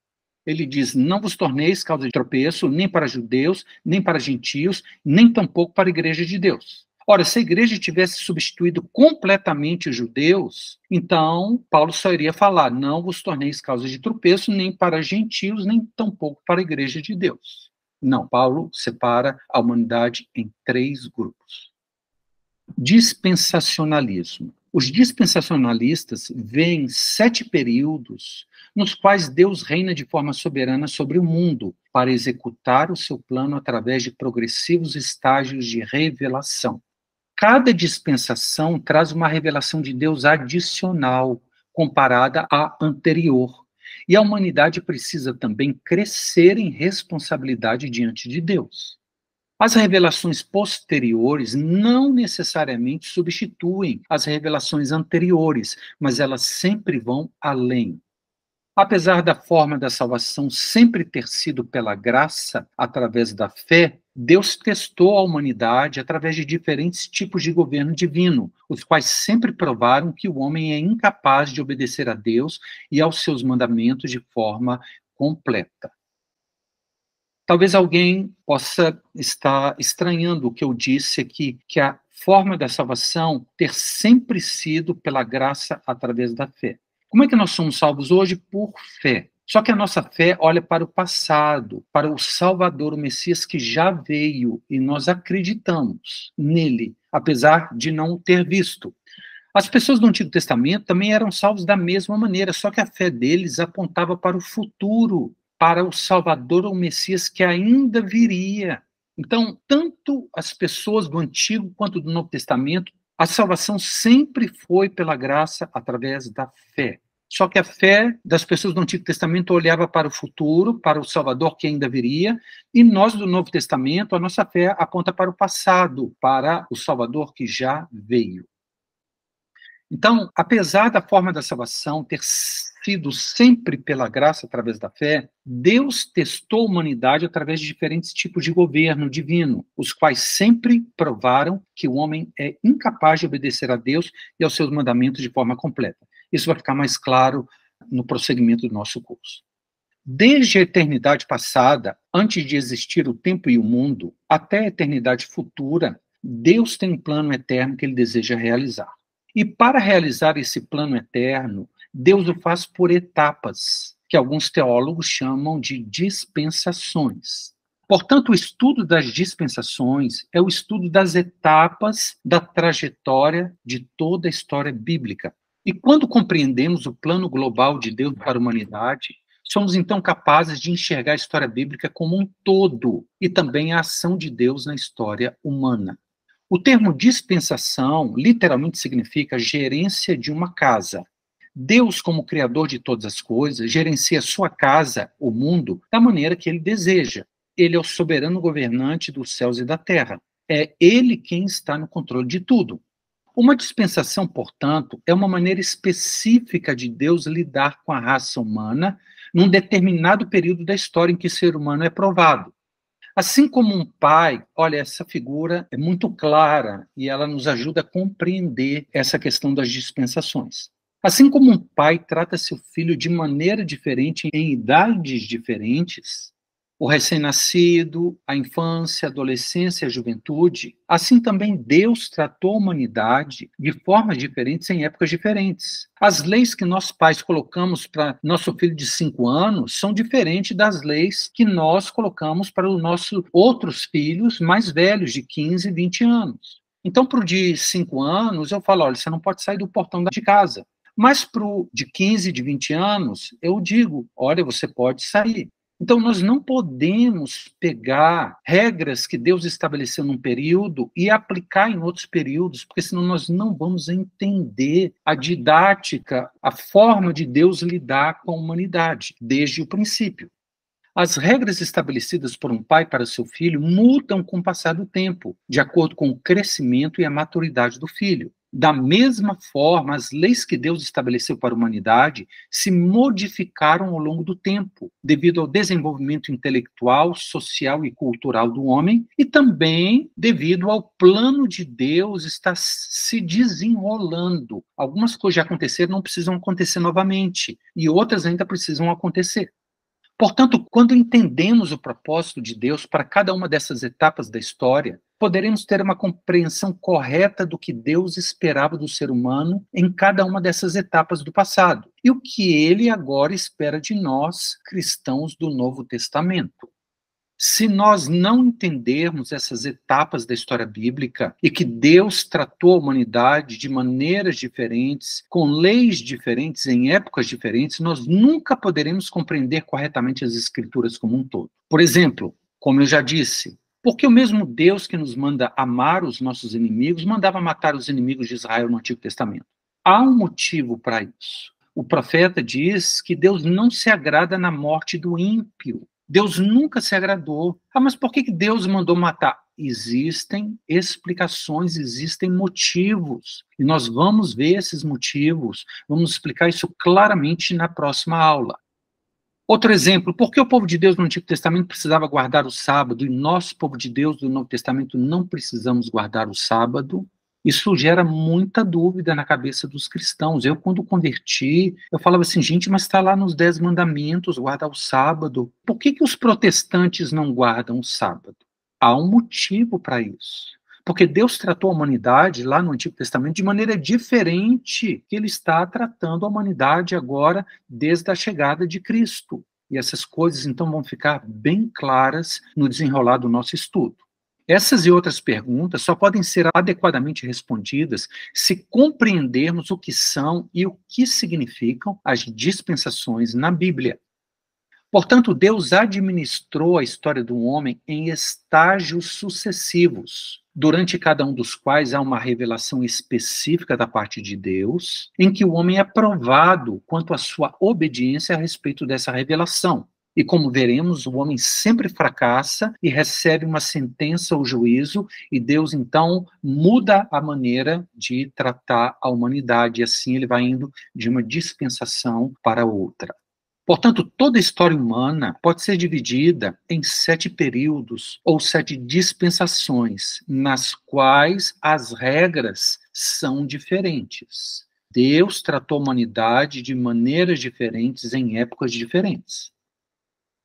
Speaker 1: Ele diz: não vos torneis causa de tropeço, nem para judeus, nem para gentios, nem tampouco para a igreja de Deus. Ora, se a igreja tivesse substituído completamente os judeus, então Paulo só iria falar: não vos torneis causa de tropeço, nem para gentios, nem tampouco para a igreja de Deus. Não, Paulo separa a humanidade em 3 grupos. Dispensacionalismo. Os dispensacionalistas veem 7 períodos nos quais Deus reina de forma soberana sobre o mundo para executar o seu plano através de progressivos estágios de revelação. Cada dispensação traz uma revelação de Deus adicional comparada à anterior. E a humanidade precisa também crescer em responsabilidade diante de Deus. As revelações posteriores não necessariamente substituem as revelações anteriores, mas elas sempre vão além. Apesar da forma da salvação sempre ter sido pela graça, através da fé, Deus testou a humanidade através de diferentes tipos de governo divino, os quais sempre provaram que o homem é incapaz de obedecer a Deus e aos seus mandamentos de forma completa. Talvez alguém possa estar estranhando o que eu disse aqui, que a forma da salvação ter sempre sido pela graça através da fé. Como é que nós somos salvos hoje? Por fé. Só que a nossa fé olha para o passado, para o Salvador, o Messias que já veio, e nós acreditamos nele, apesar de não o ter visto. As pessoas do Antigo Testamento também eram salvos da mesma maneira, só que a fé deles apontava para o futuro, para o Salvador, o Messias que ainda viria. Então, tanto as pessoas do Antigo quanto do Novo Testamento, a salvação sempre foi pela graça através da fé. Só que a fé das pessoas do Antigo Testamento olhava para o futuro, para o Salvador que ainda viria, e nós do Novo Testamento, a nossa fé aponta para o passado, para o Salvador que já veio. Então, apesar da forma da salvação ter sido sempre pela graça através da fé, Deus testou a humanidade através de diferentes tipos de governo divino, os quais sempre provaram que o homem é incapaz de obedecer a Deus e aos seus mandamentos de forma completa. Isso vai ficar mais claro no prosseguimento do nosso curso. Desde a eternidade passada, antes de existir o tempo e o mundo, até a eternidade futura, Deus tem um plano eterno que ele deseja realizar. E para realizar esse plano eterno, Deus o faz por etapas, que alguns teólogos chamam de dispensações. Portanto, o estudo das dispensações é o estudo das etapas da trajetória de toda a história bíblica. E quando compreendemos o plano global de Deus para a humanidade, somos então capazes de enxergar a história bíblica como um todo e também a ação de Deus na história humana. O termo dispensação literalmente significa gerência de uma casa. Deus, como criador de todas as coisas, gerencia sua casa, o mundo, da maneira que ele deseja. Ele é o soberano governante dos céus e da terra. É ele quem está no controle de tudo. Uma dispensação, portanto, é uma maneira específica de Deus lidar com a raça humana num determinado período da história em que o ser humano é provado. Assim como um pai, olha, essa figura é muito clara e ela nos ajuda a compreender essa questão das dispensações. Assim como um pai trata seu filho de maneira diferente em idades diferentes, o recém-nascido, a infância, a adolescência, a juventude, assim também Deus tratou a humanidade de formas diferentes em épocas diferentes. As leis que nós pais colocamos para nosso filho de 5 anos são diferentes das leis que nós colocamos para os nossos outros filhos mais velhos, de 15, 20 anos. Então, para o de 5 anos, eu falo, olha, você não pode sair do portão de casa. Mas para o de 15, de 20 anos, eu digo, olha, você pode sair. Então, nós não podemos pegar regras que Deus estabeleceu num período e aplicar em outros períodos, porque senão nós não vamos entender a didática, a forma de Deus lidar com a humanidade, desde o princípio. As regras estabelecidas por um pai para seu filho mudam com o passar do tempo, de acordo com o crescimento e a maturidade do filho. Da mesma forma, as leis que Deus estabeleceu para a humanidade se modificaram ao longo do tempo, devido ao desenvolvimento intelectual, social e cultural do homem, e também devido ao plano de Deus estar se desenrolando. Algumas coisas já aconteceram, não precisam acontecer novamente, e outras ainda precisam acontecer. Portanto, quando entendemos o propósito de Deus para cada uma dessas etapas da história, poderemos ter uma compreensão correta do que Deus esperava do ser humano em cada uma dessas etapas do passado e o que ele agora espera de nós, cristãos do Novo Testamento. Se nós não entendermos essas etapas da história bíblica e que Deus tratou a humanidade de maneiras diferentes, com leis diferentes, em épocas diferentes, nós nunca poderemos compreender corretamente as Escrituras como um todo. Por exemplo, como eu já disse, porque o mesmo Deus que nos manda amar os nossos inimigos mandava matar os inimigos de Israel no Antigo Testamento? Há um motivo para isso. O profeta diz que Deus não se agrada na morte do ímpio. Deus nunca se agradou. Mas por que Deus mandou matar? Existem explicações, existem motivos. E nós vamos ver esses motivos, vamos explicar isso claramente na próxima aula. Outro exemplo, por que o povo de Deus no Antigo Testamento precisava guardar o sábado e nós, povo de Deus do Novo Testamento, não precisamos guardar o sábado? Isso gera muita dúvida na cabeça dos cristãos. Eu, quando converti, eu falava assim, gente, mas está lá nos 10 mandamentos, guardar o sábado. Por que os protestantes não guardam o sábado? Há um motivo para isso. Porque Deus tratou a humanidade lá no Antigo Testamento de maneira diferente que ele está tratando a humanidade agora desde a chegada de Cristo. E essas coisas, então, vão ficar bem claras no desenrolar do nosso estudo. Essas e outras perguntas só podem ser adequadamente respondidas se compreendermos o que são e o que significam as dispensações na Bíblia. Portanto, Deus administrou a história do homem em estágios sucessivos, durante cada um dos quais há uma revelação específica da parte de Deus, em que o homem é provado quanto à sua obediência a respeito dessa revelação. E como veremos, o homem sempre fracassa e recebe uma sentença ou juízo, e Deus, então, muda a maneira de tratar a humanidade, e assim ele vai indo de uma dispensação para outra. Portanto, toda a história humana pode ser dividida em 7 períodos ou 7 dispensações, nas quais as regras são diferentes. Deus tratou a humanidade de maneiras diferentes em épocas diferentes.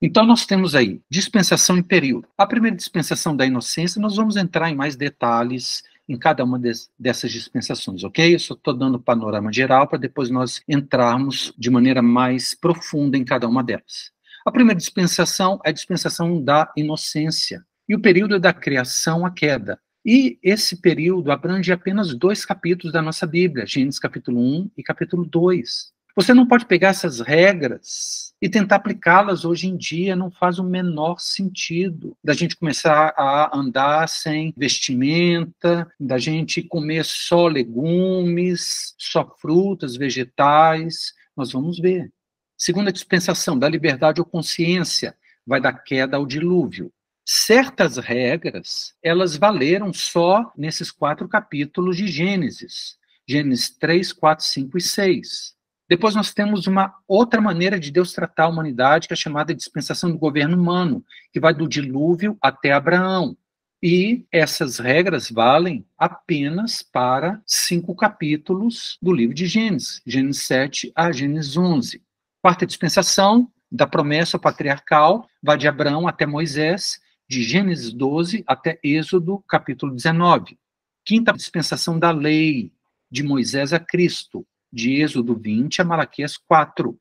Speaker 1: Então, nós temos aí dispensação e período. A primeira dispensação da inocência, nós vamos entrar em mais detalhes em cada uma dessas dispensações, ok? Eu só estou dando o panorama geral para depois nós entrarmos de maneira mais profunda em cada uma delas. A primeira dispensação é a dispensação da inocência. E o período é da criação à queda. E esse período abrange apenas 2 capítulos da nossa Bíblia, Gênesis capítulo 1 e capítulo 2. Você não pode pegar essas regras e tentar aplicá-las hoje em dia, não faz o menor sentido. Da gente começar a andar sem vestimenta, da gente comer só legumes, só frutas, vegetais, nós vamos ver. Segunda dispensação, da liberdade ou consciência, vai da queda ao dilúvio. Certas regras, elas valeram só nesses 4 capítulos de Gênesis. Gênesis 3, 4, 5 e 6. Depois nós temos uma outra maneira de Deus tratar a humanidade, que é chamada de dispensação do governo humano, que vai do dilúvio até Abraão. E essas regras valem apenas para 5 capítulos do livro de Gênesis, Gênesis 7 a Gênesis 11. Quarta dispensação, da promessa patriarcal, vai de Abraão até Moisés, de Gênesis 12 até Êxodo, capítulo 19. Quinta dispensação da lei, de Moisés a Cristo, de Êxodo 20 a Malaquias 4.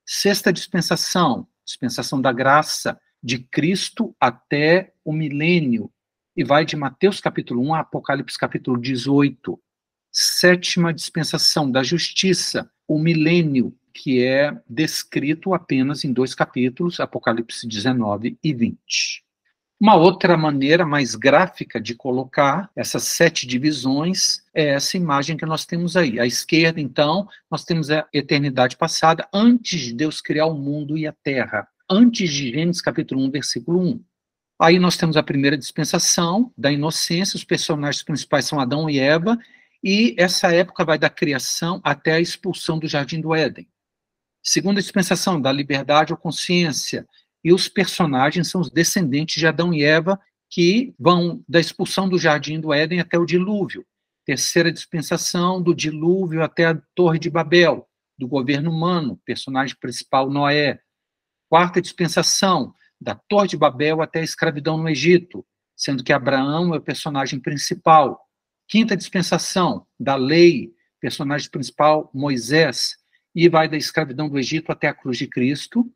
Speaker 1: Sexta dispensação, dispensação da graça, de Cristo até o milênio, e vai de Mateus capítulo 1 a Apocalipse capítulo 18. Sétima dispensação da justiça, o milênio, que é descrito apenas em 2 capítulos, Apocalipse 19 e 20. Uma outra maneira mais gráfica de colocar essas 7 divisões é essa imagem que nós temos aí. À esquerda, então, nós temos a eternidade passada, antes de Deus criar o mundo e a terra, antes de Gênesis capítulo 1, versículo 1. Aí nós temos a primeira dispensação da inocência, os personagens principais são Adão e Eva, e essa época vai da criação até a expulsão do Jardim do Éden. Segunda dispensação, da liberdade ou consciência, e os personagens são os descendentes de Adão e Eva, que vão da expulsão do Jardim do Éden até o dilúvio. Terceira dispensação, do dilúvio até a Torre de Babel, do governo humano, personagem principal Noé. Quarta dispensação, da Torre de Babel até a escravidão no Egito, sendo que Abraão é o personagem principal. Quinta dispensação, da lei, personagem principal Moisés, e vai da escravidão do Egito até a cruz de Cristo.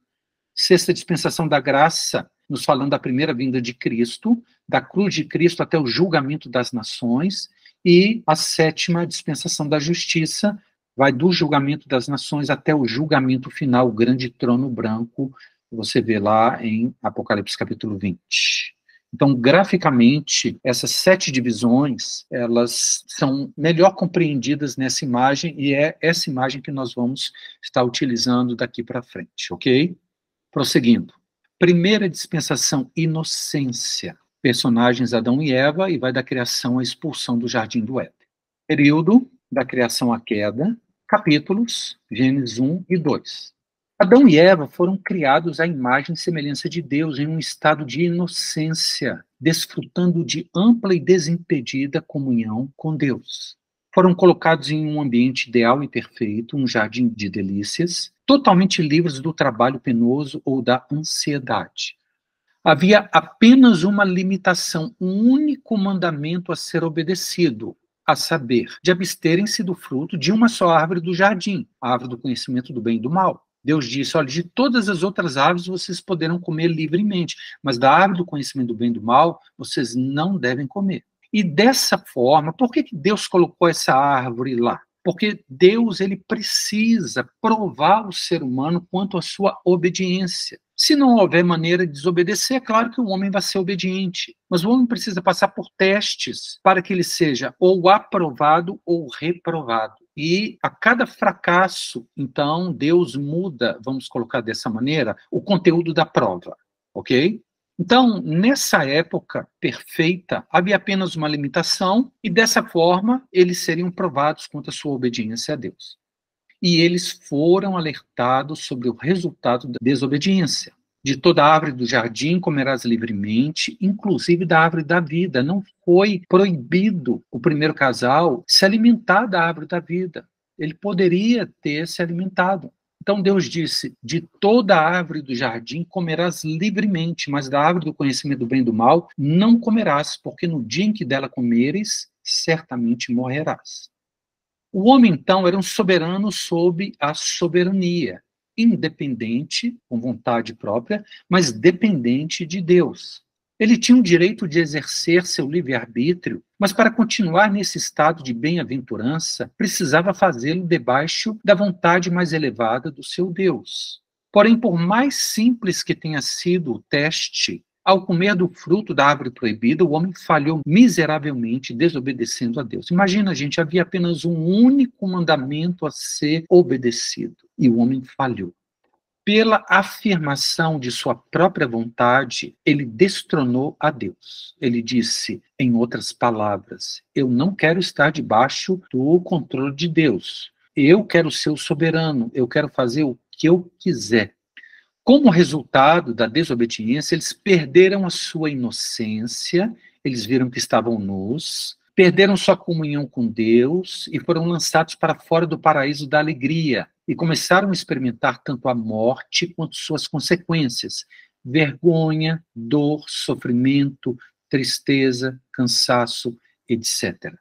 Speaker 1: Sexta dispensação da graça, nos falando da primeira vinda de Cristo, da cruz de Cristo até o julgamento das nações. E a sétima dispensação da justiça, vai do julgamento das nações até o julgamento final, o grande trono branco, que você vê lá em Apocalipse capítulo 20. Então, graficamente, essas 7 divisões, elas são melhor compreendidas nessa imagem, e é essa imagem que nós vamos estar utilizando daqui para frente, ok? Prosseguindo. Primeira dispensação, inocência. Personagens Adão e Eva, e vai da criação à expulsão do Jardim do Éden. Período da criação à queda, capítulos, Gênesis 1 e 2. Adão e Eva foram criados à imagem e semelhança de Deus em um estado de inocência, desfrutando de ampla e desimpedida comunhão com Deus. Foram colocados em um ambiente ideal e perfeito, um jardim de delícias, totalmente livres do trabalho penoso ou da ansiedade. Havia apenas uma limitação, um único mandamento a ser obedecido, a saber, de absterem-se do fruto de uma só árvore do jardim, a árvore do conhecimento do bem e do mal. Deus disse, olha, de todas as outras árvores vocês poderão comer livremente, mas da árvore do conhecimento do bem e do mal, vocês não devem comer. E dessa forma, por que Deus colocou essa árvore lá? Porque Deus ele precisa provar o ser humano quanto à sua obediência. Se não houver maneira de desobedecer, é claro que o homem vai ser obediente. Mas o homem precisa passar por testes para que ele seja ou aprovado ou reprovado. E a cada fracasso, então, Deus muda, vamos colocar dessa maneira, o conteúdo da prova, ok? Então, nessa época perfeita, havia apenas uma limitação, e dessa forma, eles seriam provados quanto à sua obediência a Deus. E eles foram alertados sobre o resultado da desobediência. De toda árvore do jardim comerás livremente, inclusive da árvore da vida. Não foi proibido o primeiro casal se alimentar da árvore da vida. Ele poderia ter se alimentado. Então Deus disse, de toda árvore do jardim comerás livremente, mas da árvore do conhecimento do bem e do mal não comerás, porque no dia em que dela comeres, certamente morrerás. O homem, então, era um soberano sob a soberania, independente, com vontade própria, mas dependente de Deus. Ele tinha o direito de exercer seu livre-arbítrio, mas para continuar nesse estado de bem-aventurança, precisava fazê-lo debaixo da vontade mais elevada do seu Deus. Porém, por mais simples que tenha sido o teste, ao comer do fruto da árvore proibida, o homem falhou miseravelmente, desobedecendo a Deus. Imagina, gente, havia apenas um único mandamento a ser obedecido, e o homem falhou. Pela afirmação de sua própria vontade, ele destronou a Deus. Ele disse, em outras palavras, eu não quero estar debaixo do controle de Deus. Eu quero ser o soberano, eu quero fazer o que eu quiser. Como resultado da desobediência, eles perderam a sua inocência, eles viram que estavam nus, perderam sua comunhão com Deus e foram lançados para fora do paraíso da alegria e começaram a experimentar tanto a morte quanto suas consequências, vergonha, dor, sofrimento, tristeza, cansaço, etc.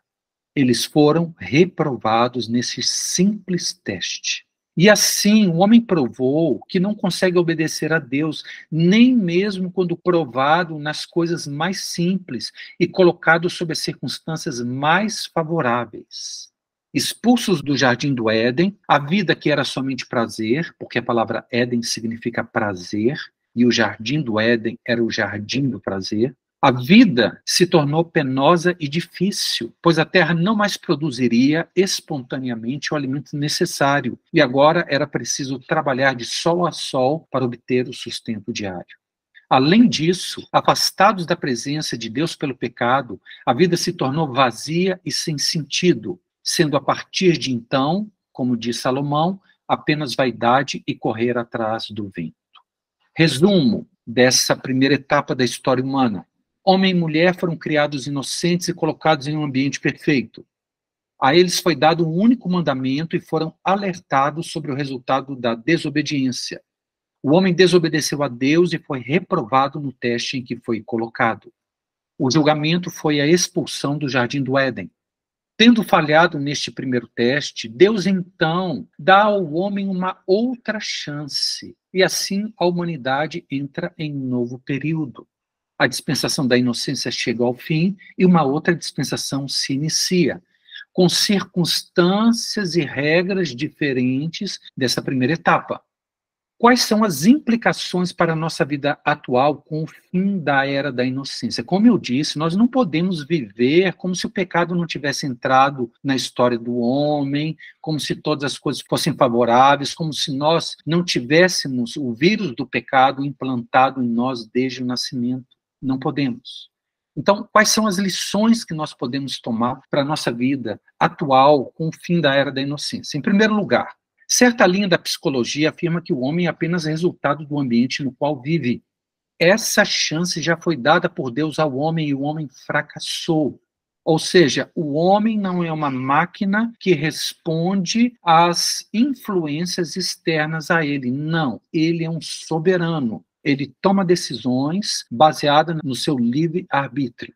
Speaker 1: Eles foram reprovados nesse simples teste. E assim, o homem provou que não consegue obedecer a Deus, nem mesmo quando provado nas coisas mais simples e colocado sob as circunstâncias mais favoráveis. Expulsos do jardim do Éden, a vida que era somente prazer, porque a palavra Éden significa prazer, e o jardim do Éden era o jardim do prazer. A vida se tornou penosa e difícil, pois a terra não mais produziria espontaneamente o alimento necessário, e agora era preciso trabalhar de sol a sol para obter o sustento diário. Além disso, afastados da presença de Deus pelo pecado, a vida se tornou vazia e sem sentido, sendo a partir de então, como diz Salomão, apenas vaidade e correr atrás do vento. Resumo dessa primeira etapa da história humana. Homem e mulher foram criados inocentes e colocados em um ambiente perfeito. A eles foi dado um único mandamento e foram alertados sobre o resultado da desobediência. O homem desobedeceu a Deus e foi reprovado no teste em que foi colocado. O julgamento foi a expulsão do jardim do Éden. Tendo falhado neste primeiro teste, Deus então dá ao homem uma outra chance. E assim a humanidade entra em um novo período. A dispensação da inocência chega ao fim e uma outra dispensação se inicia, com circunstâncias e regras diferentes dessa primeira etapa. Quais são as implicações para a nossa vida atual com o fim da era da inocência? Como eu disse, nós não podemos viver como se o pecado não tivesse entrado na história do homem, como se todas as coisas fossem favoráveis, como se nós não tivéssemos o vírus do pecado implantado em nós desde o nascimento. Não podemos. Então, quais são as lições que nós podemos tomar para a nossa vida atual com o fim da era da inocência? Em primeiro lugar, certa linha da psicologia afirma que o homem é apenas resultado do ambiente no qual vive. Essa chance já foi dada por Deus ao homem e o homem fracassou. Ou seja, o homem não é uma máquina que responde às influências externas a ele. Não, ele é um soberano. Ele toma decisões baseadas no seu livre-arbítrio.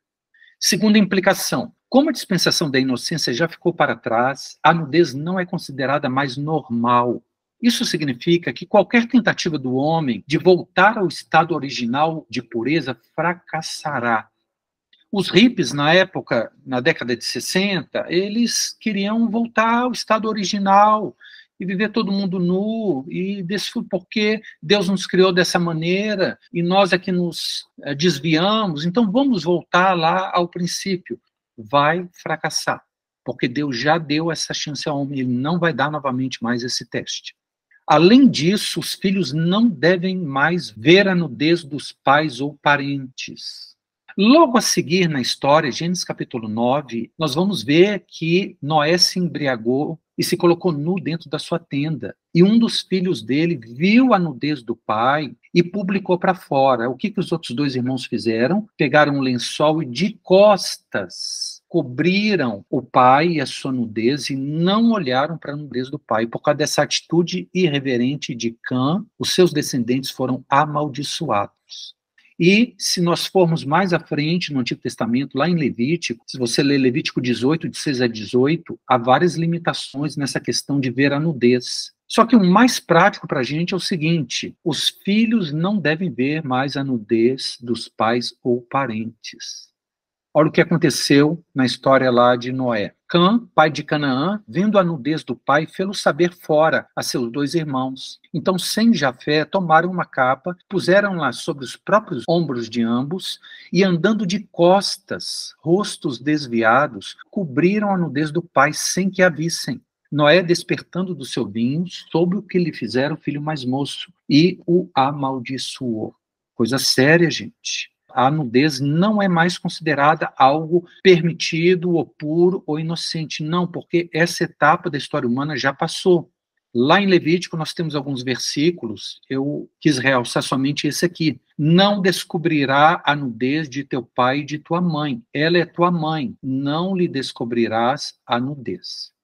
Speaker 1: Segunda implicação. Como a dispensação da inocência já ficou para trás, a nudez não é considerada mais normal. Isso significa que qualquer tentativa do homem de voltar ao estado original de pureza fracassará. Os hippies, na época, na década de 60, eles queriam voltar ao estado original e viver todo mundo nu, e porque Deus nos criou dessa maneira e nós é que nos desviamos, então vamos voltar lá ao princípio. Vai fracassar, porque Deus já deu essa chance ao homem, ele não vai dar novamente mais esse teste. Além disso, os filhos não devem mais ver a nudez dos pais ou parentes. Logo a seguir na história, Gênesis capítulo 9, nós vamos ver que Noé se embriagou e se colocou nu dentro da sua tenda. E um dos filhos dele viu a nudez do pai e publicou para fora. O que os outros dois irmãos fizeram? Pegaram um lençol e de costas cobriram o pai e a sua nudez e não olharam para a nudez do pai. Por causa dessa atitude irreverente de Cã, os seus descendentes foram amaldiçoados. E se nós formos mais à frente no Antigo Testamento, lá em Levítico, se você ler Levítico 18, de 6 a 18, há várias limitações nessa questão de ver a nudez. Só que o mais prático para a gente é o seguinte: os filhos não devem ver mais a nudez dos pais ou parentes. Olha o que aconteceu na história lá de Noé. Cã, pai de Canaã, vendo a nudez do pai, fê-lo saber fora a seus dois irmãos. Então, Sem e Jafé tomaram uma capa, puseram-la sobre os próprios ombros de ambos e, andando de costas, rostos desviados, cobriram a nudez do pai sem que a vissem. Noé, despertando do seu vinho, soube o que lhe fizeram o filho mais moço e o amaldiçoou. Coisa séria, gente. A nudez não é mais considerada algo permitido, ou puro, ou inocente. Não, porque essa etapa da história humana já passou. Lá em Levítico nós temos alguns versículos, eu quis realçar somente esse aqui. Não descobrirá a nudez de teu pai e de tua mãe. Ela é tua mãe. Não lhe descobrirás a nudez.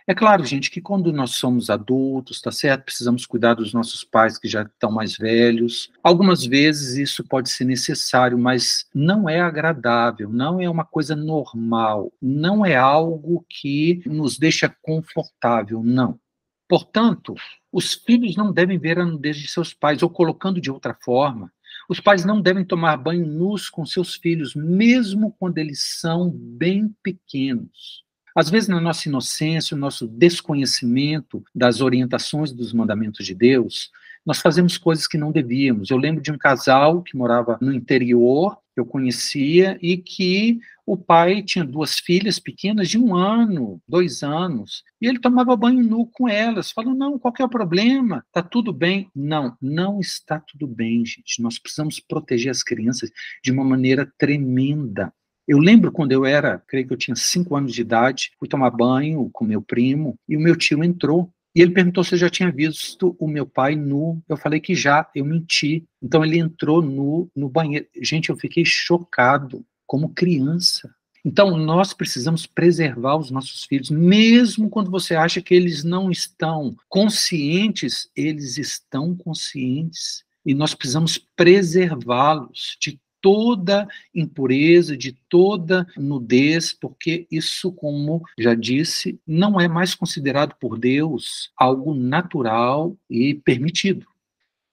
Speaker 1: É claro, gente, que quando nós somos adultos, tá certo? Precisamos cuidar dos nossos pais que já estão mais velhos. Algumas vezes isso pode ser necessário, mas não é agradável, não é uma coisa normal, não é algo que nos deixa confortável, não. Portanto, os filhos não devem ver a nudez de seus pais, ou colocando de outra forma, os pais não devem tomar banho nus com seus filhos, mesmo quando eles são bem pequenos. Às vezes, na nossa inocência, o nosso desconhecimento das orientações dos mandamentos de Deus, nós fazemos coisas que não devíamos. Eu lembro de um casal que morava no interior, que eu conhecia, e que o pai tinha 2 filhas pequenas de 1 ano, 2 anos, e ele tomava banho nu com elas. Falou, não, qual que é o problema? Está tudo bem? Não, não está tudo bem, gente. Nós precisamos proteger as crianças de uma maneira tremenda. Eu lembro quando eu era, creio que eu tinha 5 anos de idade, fui tomar banho com meu primo, e o meu tio entrou. E ele perguntou se eu já tinha visto o meu pai nu. Eu falei que já, eu menti. Então ele entrou nu no banheiro. Gente, eu fiquei chocado, como criança. Então nós precisamos preservar os nossos filhos, mesmo quando você acha que eles não estão conscientes, eles estão conscientes. E nós precisamos preservá-los de toda impureza, de toda nudez, porque isso, como já disse, não é mais considerado por Deus algo natural e permitido.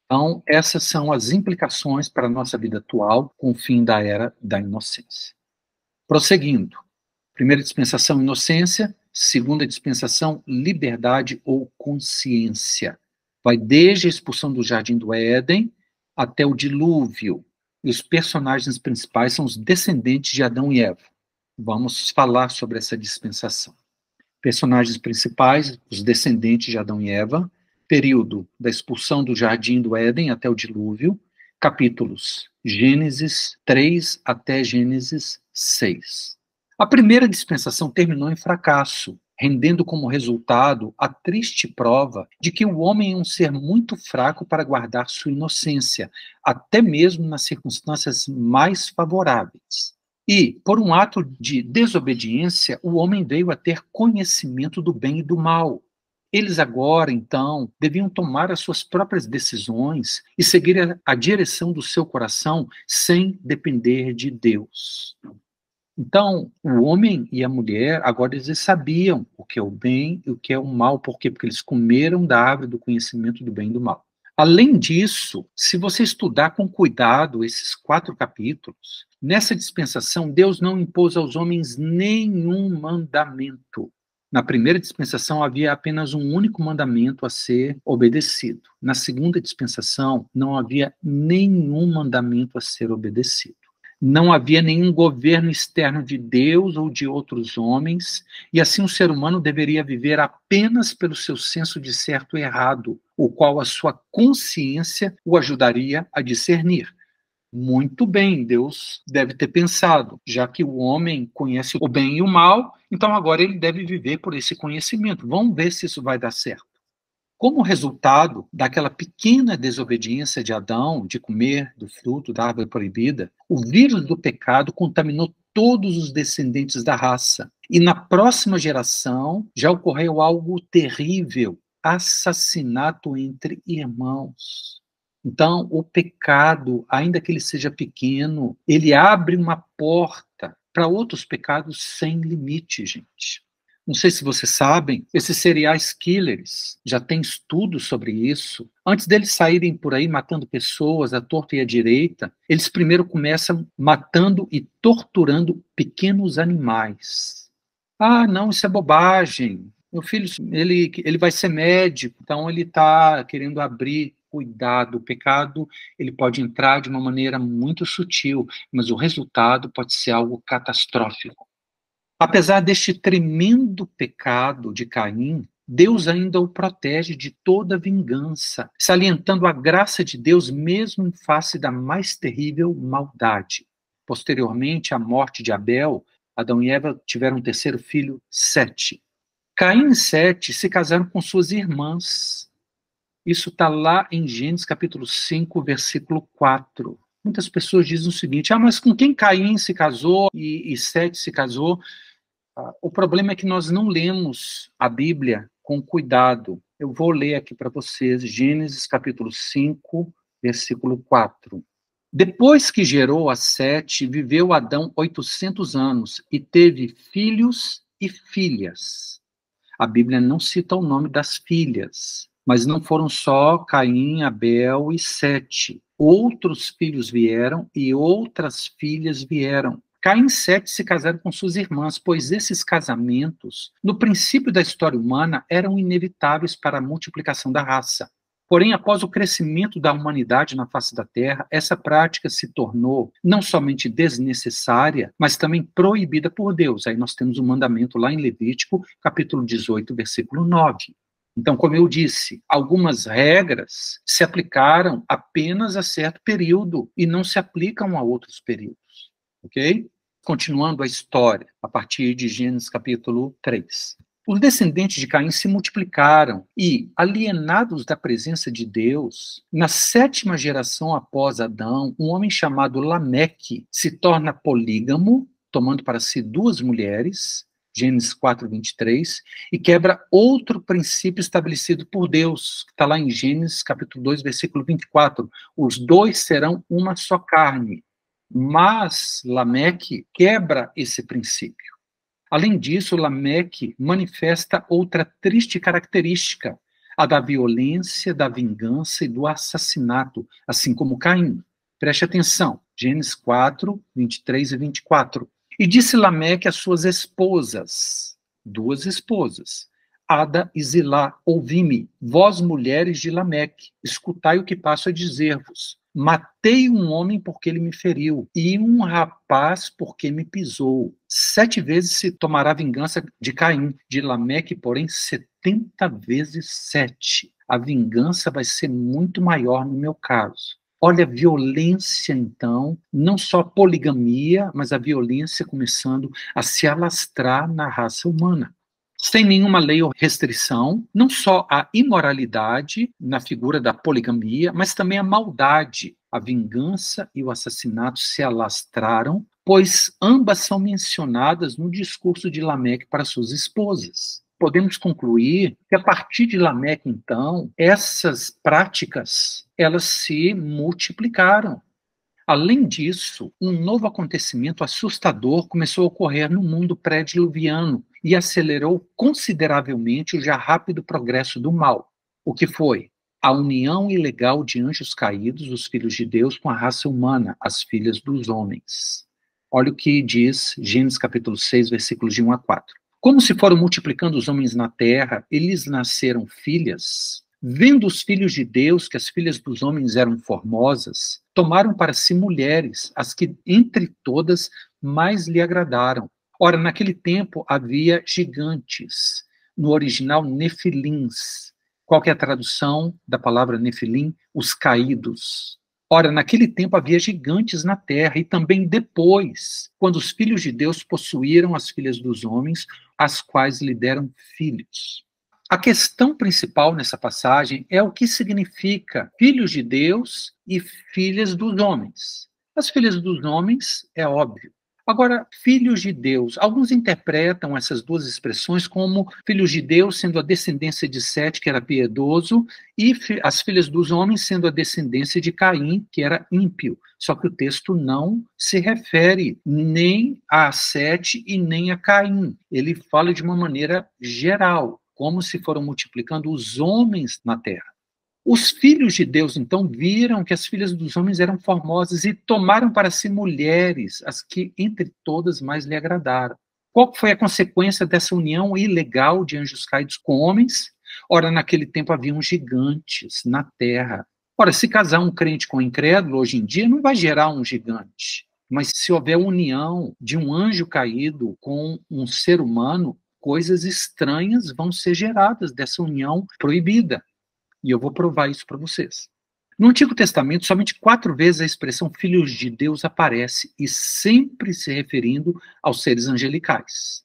Speaker 1: Então, essas são as implicações para a nossa vida atual com o fim da era da inocência. Prosseguindo. Primeira dispensação, inocência. Segunda dispensação, liberdade ou consciência. Vai desde a expulsão do Jardim do Éden até o dilúvio. E os personagens principais são os descendentes de Adão e Eva. Vamos falar sobre essa dispensação. Personagens principais, os descendentes de Adão e Eva, período da expulsão do Jardim do Éden até o dilúvio, capítulos Gênesis 3 até Gênesis 6. A primeira dispensação terminou em fracasso, rendendo como resultado a triste prova de que o homem é um ser muito fraco para guardar sua inocência, até mesmo nas circunstâncias mais favoráveis. E, por um ato de desobediência, o homem veio a ter conhecimento do bem e do mal. Eles agora, então, deviam tomar as suas próprias decisões e seguir a direção do seu coração sem depender de Deus. Então, o homem e a mulher, agora eles sabiam o que é o bem e o que é o mal. Por quê? Porque eles comeram da árvore do conhecimento do bem e do mal. Além disso, se você estudar com cuidado esses 4 capítulos, nessa dispensação, Deus não impôs aos homens nenhum mandamento. Na primeira dispensação, havia apenas um único mandamento a ser obedecido. Na segunda dispensação, não havia nenhum mandamento a ser obedecido. Não havia nenhum governo externo de Deus ou de outros homens, e assim o ser humano deveria viver apenas pelo seu senso de certo e errado, o qual a sua consciência o ajudaria a discernir. Muito bem, Deus deve ter pensado, já que o homem conhece o bem e o mal, então agora ele deve viver por esse conhecimento. Vamos ver se isso vai dar certo. Como resultado daquela pequena desobediência de Adão de comer do fruto da árvore proibida, o vírus do pecado contaminou todos os descendentes da raça. E na próxima geração já ocorreu algo terrível: assassinato entre irmãos. Então, o pecado, ainda que ele seja pequeno, ele abre uma porta para outros pecados sem limite, gente. Não sei se vocês sabem, esses serial killers, já tem estudos sobre isso. Antes deles saírem por aí matando pessoas à torta e à direita, eles primeiro começam matando e torturando pequenos animais. Ah, não, isso é bobagem. Meu filho, ele vai ser médico, então ele está querendo abrir. Cuidado, o pecado ele pode entrar de uma maneira muito sutil, mas o resultado pode ser algo catastrófico. Apesar deste tremendo pecado de Caim, Deus ainda o protege de toda vingança, salientando a graça de Deus mesmo em face da mais terrível maldade. Posteriormente à morte de Abel, Adão e Eva tiveram um terceiro filho, Sete. Caim e Sete se casaram com suas irmãs. Isso está lá em Gênesis capítulo 5, versículo 4. Muitas pessoas dizem o seguinte: mas com quem Caim se casou e Sete se casou? O problema é que nós não lemos a Bíblia com cuidado. Eu vou ler aqui para vocês, Gênesis capítulo 5, versículo 4. Depois que gerou a Sete, viveu Adão 800 anos e teve filhos e filhas. A Bíblia não cita o nome das filhas, mas não foram só Caim, Abel e Sete. Outros filhos vieram e outras filhas vieram. Caim e Sete se casaram com suas irmãs, pois esses casamentos, no princípio da história humana, eram inevitáveis para a multiplicação da raça. Porém, após o crescimento da humanidade na face da Terra, essa prática se tornou não somente desnecessária, mas também proibida por Deus. Aí nós temos um mandamento lá em Levítico, capítulo 18, versículo 9. Então, como eu disse, algumas regras se aplicaram apenas a certo período e não se aplicam a outros períodos. Ok? Continuando a história, a partir de Gênesis capítulo 3. Os descendentes de Caim se multiplicaram e, alienados da presença de Deus, na 7ª geração após Adão, um homem chamado Lameque se torna polígamo, tomando para si 2 mulheres, Gênesis 4, 23, e quebra outro princípio estabelecido por Deus, que está lá em Gênesis capítulo 2, versículo 24. Os 2 serão uma só carne. Mas Lameque quebra esse princípio. Além disso, Lameque manifesta outra triste característica, a da violência, da vingança e do assassinato, assim como Caim. Preste atenção, Gênesis 4, 23 e 24. E disse Lameque às suas esposas, 2 esposas, Ada e Zilá, ouvi-me, vós mulheres de Lameque, escutai o que passo a dizer-vos. Matei um homem porque ele me feriu, e um rapaz porque me pisou. 7 vezes se tomará vingança de Caim, de Lameque, porém 70 vezes 7. A vingança vai ser muito maior no meu caso. Olha a violência, então, não só a poligamia, mas a violência começando a se alastrar na raça humana. Sem nenhuma lei ou restrição, não só a imoralidade na figura da poligamia, mas também a maldade, a vingança e o assassinato se alastraram, pois ambas são mencionadas no discurso de Lameque para suas esposas. Podemos concluir que a partir de Lameque, então, essas práticas, elas se multiplicaram. Além disso, um novo acontecimento assustador começou a ocorrer no mundo pré-diluviano e acelerou consideravelmente o já rápido progresso do mal. O que foi? A união ilegal de anjos caídos, os filhos de Deus, com a raça humana, as filhas dos homens. Olha o que diz Gênesis capítulo 6, versículos de 1 a 4. Como se foram multiplicando os homens na terra, eles nasceram filhas. Vendo os filhos de Deus que as filhas dos homens eram formosas, tomaram para si mulheres, as que entre todas mais lhe agradaram. Ora, naquele tempo havia gigantes, no original nefilins. Qual que é a tradução da palavra nefilim? Os caídos. Ora, naquele tempo havia gigantes na terra, e também depois, quando os filhos de Deus possuíram as filhas dos homens, as quais lhe deram filhos. A questão principal nessa passagem é o que significa filhos de Deus e filhas dos homens. As filhas dos homens é óbvio. Agora, filhos de Deus, alguns interpretam essas 2 expressões como filhos de Deus sendo a descendência de Sete, que era piedoso, e as filhas dos homens sendo a descendência de Caim, que era ímpio. Só que o texto não se refere nem a Sete e nem a Caim. Ele fala de uma maneira geral, como se foram multiplicando os homens na terra. Os filhos de Deus, então, viram que as filhas dos homens eram formosas e tomaram para si mulheres, as que entre todas mais lhe agradaram. Qual foi a consequência dessa união ilegal de anjos caídos com homens? Ora, naquele tempo haviam gigantes na terra. Ora, se casar um crente com um incrédulo hoje em dia, não vai gerar um gigante. Mas se houver união de um anjo caído com um ser humano, coisas estranhas vão ser geradas dessa união proibida. E eu vou provar isso para vocês. No Antigo Testamento, somente 4 vezes a expressão filhos de Deus aparece, e sempre se referindo aos seres angelicais.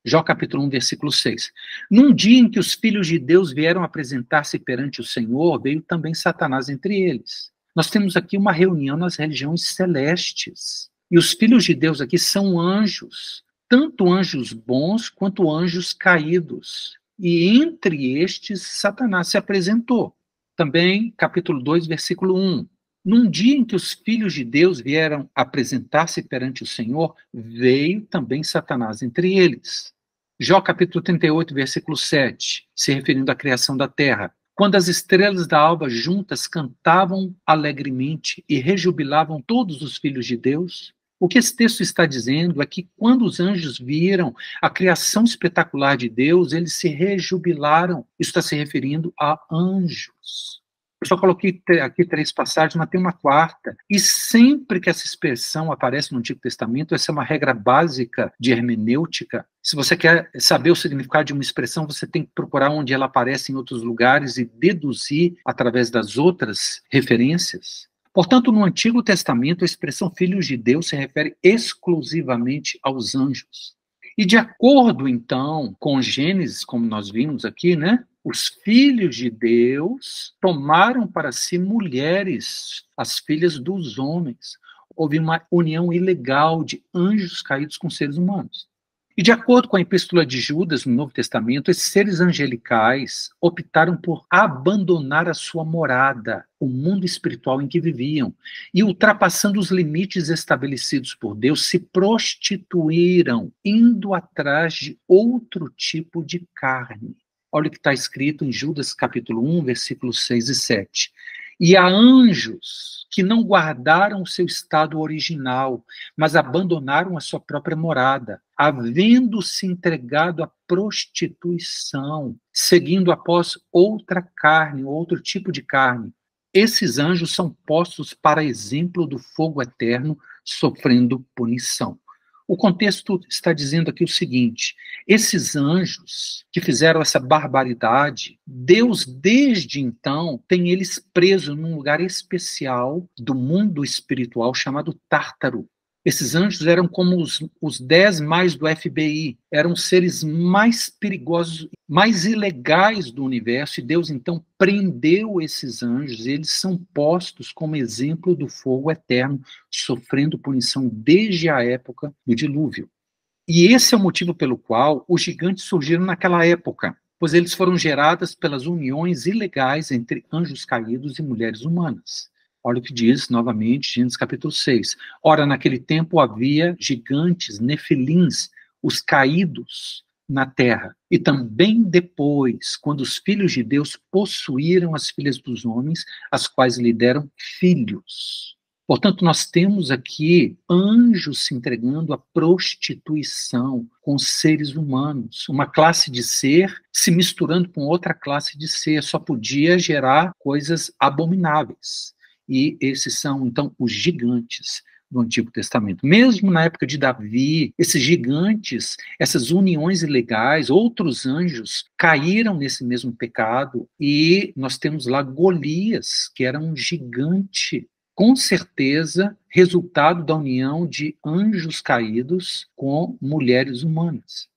Speaker 1: Jó capítulo 1, versículo 6. Num dia em que os filhos de Deus vieram apresentar-se perante o Senhor, veio também Satanás entre eles. Nós temos aqui uma reunião nas regiões celestes. E os filhos de Deus aqui são anjos, tanto anjos bons quanto anjos caídos. E entre estes, Satanás se apresentou. Também, capítulo 2, versículo 1. Num dia em que os filhos de Deus vieram apresentar-se perante o Senhor, veio também Satanás entre eles. Jó, capítulo 38, versículo 7, se referindo à criação da terra. Quando as estrelas da alva juntas cantavam alegremente e rejubilavam todos os filhos de Deus, O que esse texto está dizendo é que quando os anjos viram a criação espetacular de Deus, eles se rejubilaram. Isso está se referindo a anjos. Eu só coloquei aqui 3 passagens, mas tem uma quarta. E sempre que essa expressão aparece no Antigo Testamento, essa é uma regra básica de hermenêutica. Se você quer saber o significado de uma expressão, você tem que procurar onde ela aparece em outros lugares e deduzir através das outras referências. Portanto, no Antigo Testamento, a expressão filhos de Deus se refere exclusivamente aos anjos. E de acordo, então, com Gênesis, como nós vimos aqui, né? Os filhos de Deus tomaram para si mulheres, as filhas dos homens. Houve uma união ilegal de anjos caídos com seres humanos. E de acordo com a Epístola de Judas, no Novo Testamento, esses seres angelicais optaram por abandonar a sua morada, o mundo espiritual em que viviam, e ultrapassando os limites estabelecidos por Deus, se prostituíram, indo atrás de outro tipo de carne. Olha o que está escrito em Judas capítulo 1, versículos 6 e 7. E há anjos que não guardaram o seu estado original, mas abandonaram a sua própria morada, havendo-se entregado à prostituição, seguindo após outra carne, outro tipo de carne. Esses anjos são postos para exemplo do fogo eterno, sofrendo punição. O contexto está dizendo aqui o seguinte: esses anjos que fizeram essa barbaridade, Deus, desde então, tem eles presos num lugar especial do mundo espiritual chamado Tártaro. Esses anjos eram como os 10 mais do FBI, eram seres mais perigosos, mais ilegais do universo, e Deus então prendeu esses anjos, e eles são postos como exemplo do fogo eterno, sofrendo punição desde a época do dilúvio. E esse é o motivo pelo qual os gigantes surgiram naquela época, pois eles foram gerados pelas uniões ilegais entre anjos caídos e mulheres humanas. Olha o que diz, novamente, Gênesis capítulo 6. Ora, naquele tempo havia gigantes, nefilins, os caídos na terra. E também depois, quando os filhos de Deus possuíram as filhas dos homens, as quais lhe deram filhos. Portanto, nós temos aqui anjos se entregando à prostituição com seres humanos. Uma classe de ser se misturando com outra classe de ser. Só podia gerar coisas abomináveis. E esses são, então, os gigantes do Antigo Testamento. Mesmo na época de Davi, esses gigantes, essas uniões ilegais, outros anjos caíram nesse mesmo pecado, e nós temos lá Golias, que era um gigante, com certeza resultado da união de anjos caídos com mulheres humanas.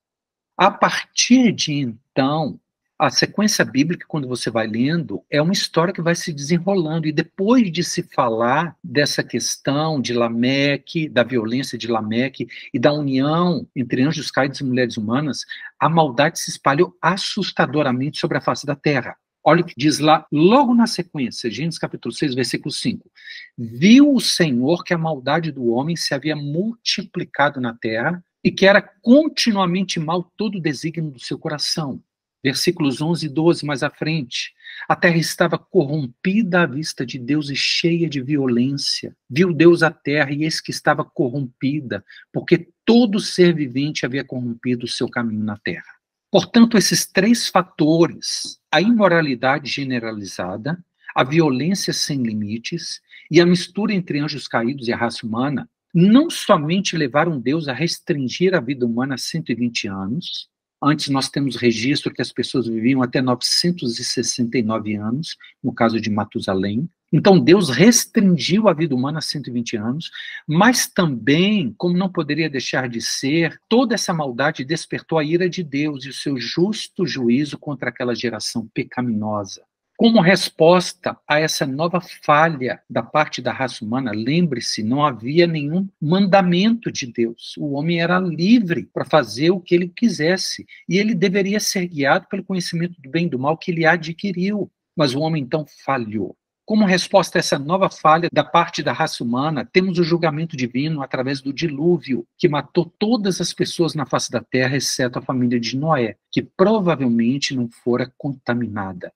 Speaker 1: A partir de então, a sequência bíblica, quando você vai lendo, é uma história que vai se desenrolando, e depois de se falar dessa questão de Lameque, da violência de Lameque e da união entre anjos caídos e mulheres humanas, a maldade se espalhou assustadoramente sobre a face da terra. Olha o que diz lá, logo na sequência, Gênesis capítulo 6, versículo 5. Viu o Senhor que a maldade do homem se havia multiplicado na terra, e que era continuamente mal todo o desígnio do seu coração. Versículos 11 e 12, mais à frente. A terra estava corrompida à vista de Deus e cheia de violência. Viu Deus a terra, e eis que estava corrompida, porque todo ser vivente havia corrompido o seu caminho na terra. Portanto, esses 3 fatores, a imoralidade generalizada, a violência sem limites e a mistura entre anjos caídos e a raça humana, não somente levaram Deus a restringir a vida humana a 120 anos, antes nós temos registro que as pessoas viviam até 969 anos, no caso de Matusalém. Então Deus restringiu a vida humana a 120 anos, mas também, como não poderia deixar de ser, toda essa maldade despertou a ira de Deus e o seu justo juízo contra aquela geração pecaminosa. Como resposta a essa nova falha da parte da raça humana, lembre-se, não havia nenhum mandamento de Deus. O homem era livre para fazer o que ele quisesse, e ele deveria ser guiado pelo conhecimento do bem e do mal que ele adquiriu. Mas o homem então falhou. Como resposta a essa nova falha da parte da raça humana, temos o julgamento divino através do dilúvio, que matou todas as pessoas na face da terra, exceto a família de Noé, que provavelmente não fora contaminada.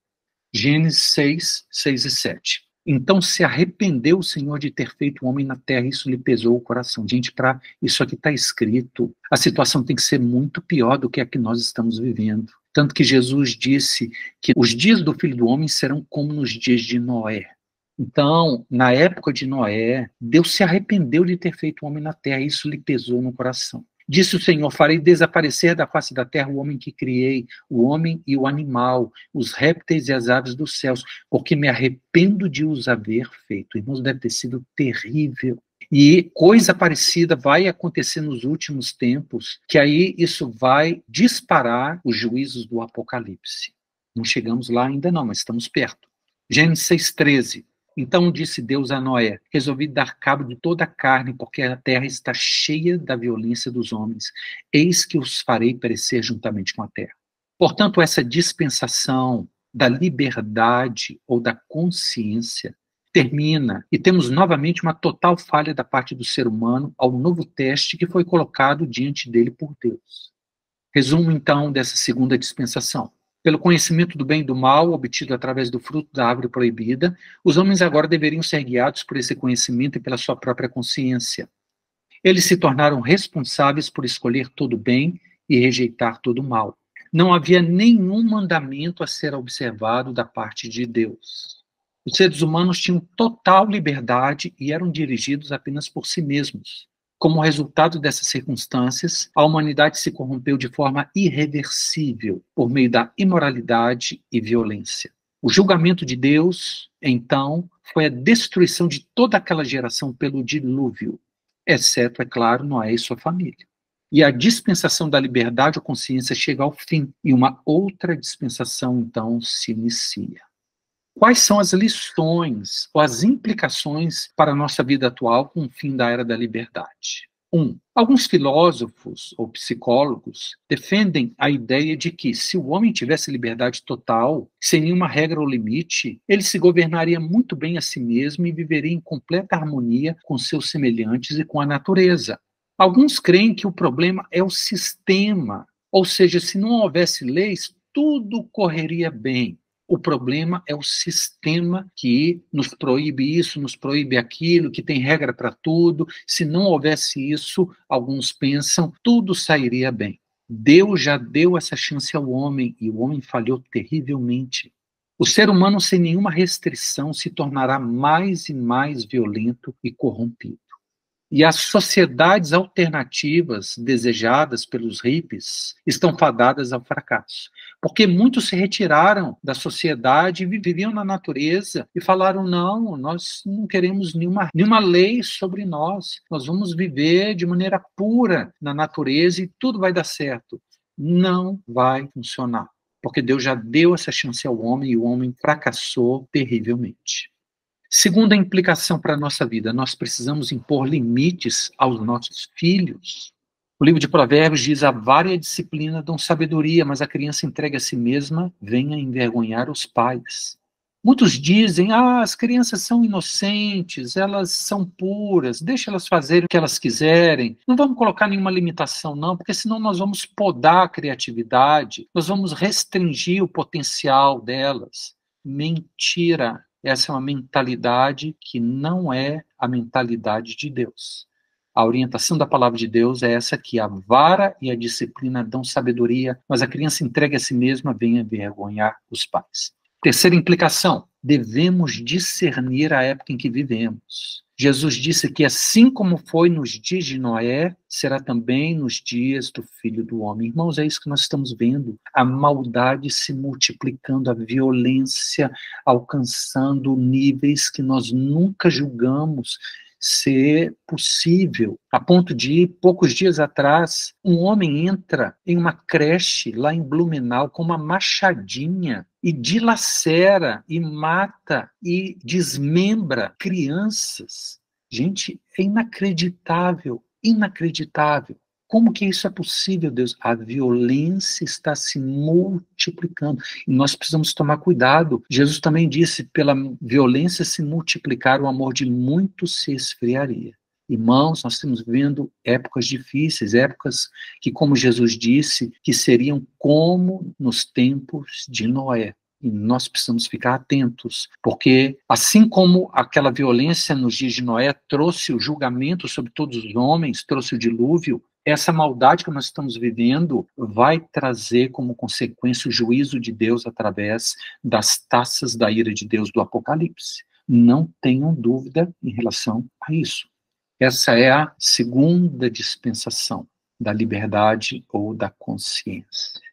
Speaker 1: Gênesis 6, 6 e 7. Então se arrependeu o Senhor de ter feito o homem na terra, isso lhe pesou o coração. Gente, para isso aqui está escrito, a situação tem que ser muito pior do que a que nós estamos vivendo. Tanto que Jesus disse que os dias do Filho do Homem serão como nos dias de Noé. Então, na época de Noé, Deus se arrependeu de ter feito o homem na terra, isso lhe pesou no coração. Disse o Senhor: farei desaparecer da face da terra o homem que criei, o homem e o animal, os répteis e as aves dos céus, porque me arrependo de os haver feito. Irmãos, deve ter sido terrível. E coisa parecida vai acontecer nos últimos tempos, que aí isso vai disparar os juízos do Apocalipse. Não chegamos lá ainda não, mas estamos perto. Gênesis 6,13. Então disse Deus a Noé: resolvi dar cabo de toda a carne, porque a terra está cheia da violência dos homens. Eis que os farei perecer juntamente com a terra. Portanto, essa dispensação da liberdade ou da consciência termina e temos novamente uma total falha da parte do ser humano ao novo teste que foi colocado diante dele por Deus. Resumo, então, dessa segunda dispensação. Pelo conhecimento do bem e do mal, obtido através do fruto da árvore proibida, os homens agora deveriam ser guiados por esse conhecimento e pela sua própria consciência. Eles se tornaram responsáveis por escolher todo o bem e rejeitar todo o mal. Não havia nenhum mandamento a ser observado da parte de Deus. Os seres humanos tinham total liberdade e eram dirigidos apenas por si mesmos. Como resultado dessas circunstâncias, a humanidade se corrompeu de forma irreversível por meio da imoralidade e violência. O julgamento de Deus, então, foi a destruição de toda aquela geração pelo dilúvio, exceto, é claro, Noé e sua família. E a dispensação da liberdade ou consciência chega ao fim, e uma outra dispensação, então, se inicia. Quais são as lições ou as implicações para a nossa vida atual com o fim da era da liberdade? Alguns filósofos ou psicólogos defendem a ideia de que, se o homem tivesse liberdade total, sem nenhuma regra ou limite, ele se governaria muito bem a si mesmo e viveria em completa harmonia com seus semelhantes e com a natureza. Alguns creem que o problema é o sistema, ou seja, se não houvesse leis, tudo correria bem. O problema é o sistema que nos proíbe isso, nos proíbe aquilo, que tem regra para tudo. Se não houvesse isso, alguns pensam, tudo sairia bem. Deus já deu essa chance ao homem e o homem falhou terrivelmente. O ser humano, sem nenhuma restrição, se tornará mais e mais violento e corrompido. E as sociedades alternativas desejadas pelos hippies estão fadadas ao fracasso. Porque muitos se retiraram da sociedade, viviam na natureza e falaram: não, nós não queremos nenhuma lei sobre nós. Nós vamos viver de maneira pura na natureza e tudo vai dar certo. Não vai funcionar. Porque Deus já deu essa chance ao homem e o homem fracassou terrivelmente. Segunda implicação para a nossa vida, nós precisamos impor limites aos nossos filhos. O livro de Provérbios diz: a vara disciplina dão sabedoria, mas a criança entregue a si mesma venha envergonhar os pais. Muitos dizem: as crianças são inocentes, elas são puras, deixa elas fazerem o que elas quiserem, não vamos colocar nenhuma limitação não, porque senão nós vamos podar a criatividade, nós vamos restringir o potencial delas. Mentira! Essa é uma mentalidade que não é a mentalidade de Deus. A orientação da palavra de Deus é essa aqui: a vara e a disciplina dão sabedoria, mas a criança entregue a si mesma venha envergonhar os pais. Terceira implicação: devemos discernir a época em que vivemos. Jesus disse que assim como foi nos dias de Noé, será também nos dias do Filho do Homem. Irmãos, é isso que nós estamos vendo. A maldade se multiplicando, a violência alcançando níveis que nós nunca julgamos ser possível, a ponto de, poucos dias atrás, um homem entra em uma creche lá em Blumenau com uma machadinha e dilacera e mata e desmembra crianças. Gente, é inacreditável, inacreditável. Como que isso é possível, Deus? A violência está se multiplicando e nós precisamos tomar cuidado. Jesus também disse: pela violência se multiplicar, o amor de muitos se esfriaria. Irmãos, nós estamos vivendo épocas difíceis, épocas que, como Jesus disse, que seriam como nos tempos de Noé. E nós precisamos ficar atentos, porque assim como aquela violência nos dias de Noé trouxe o julgamento sobre todos os homens, trouxe o dilúvio, essa maldade que nós estamos vivendo vai trazer como consequência o juízo de Deus através das taças da ira de Deus do Apocalipse. Não tenham dúvida em relação a isso. Essa é a segunda dispensação da liberdade ou da consciência.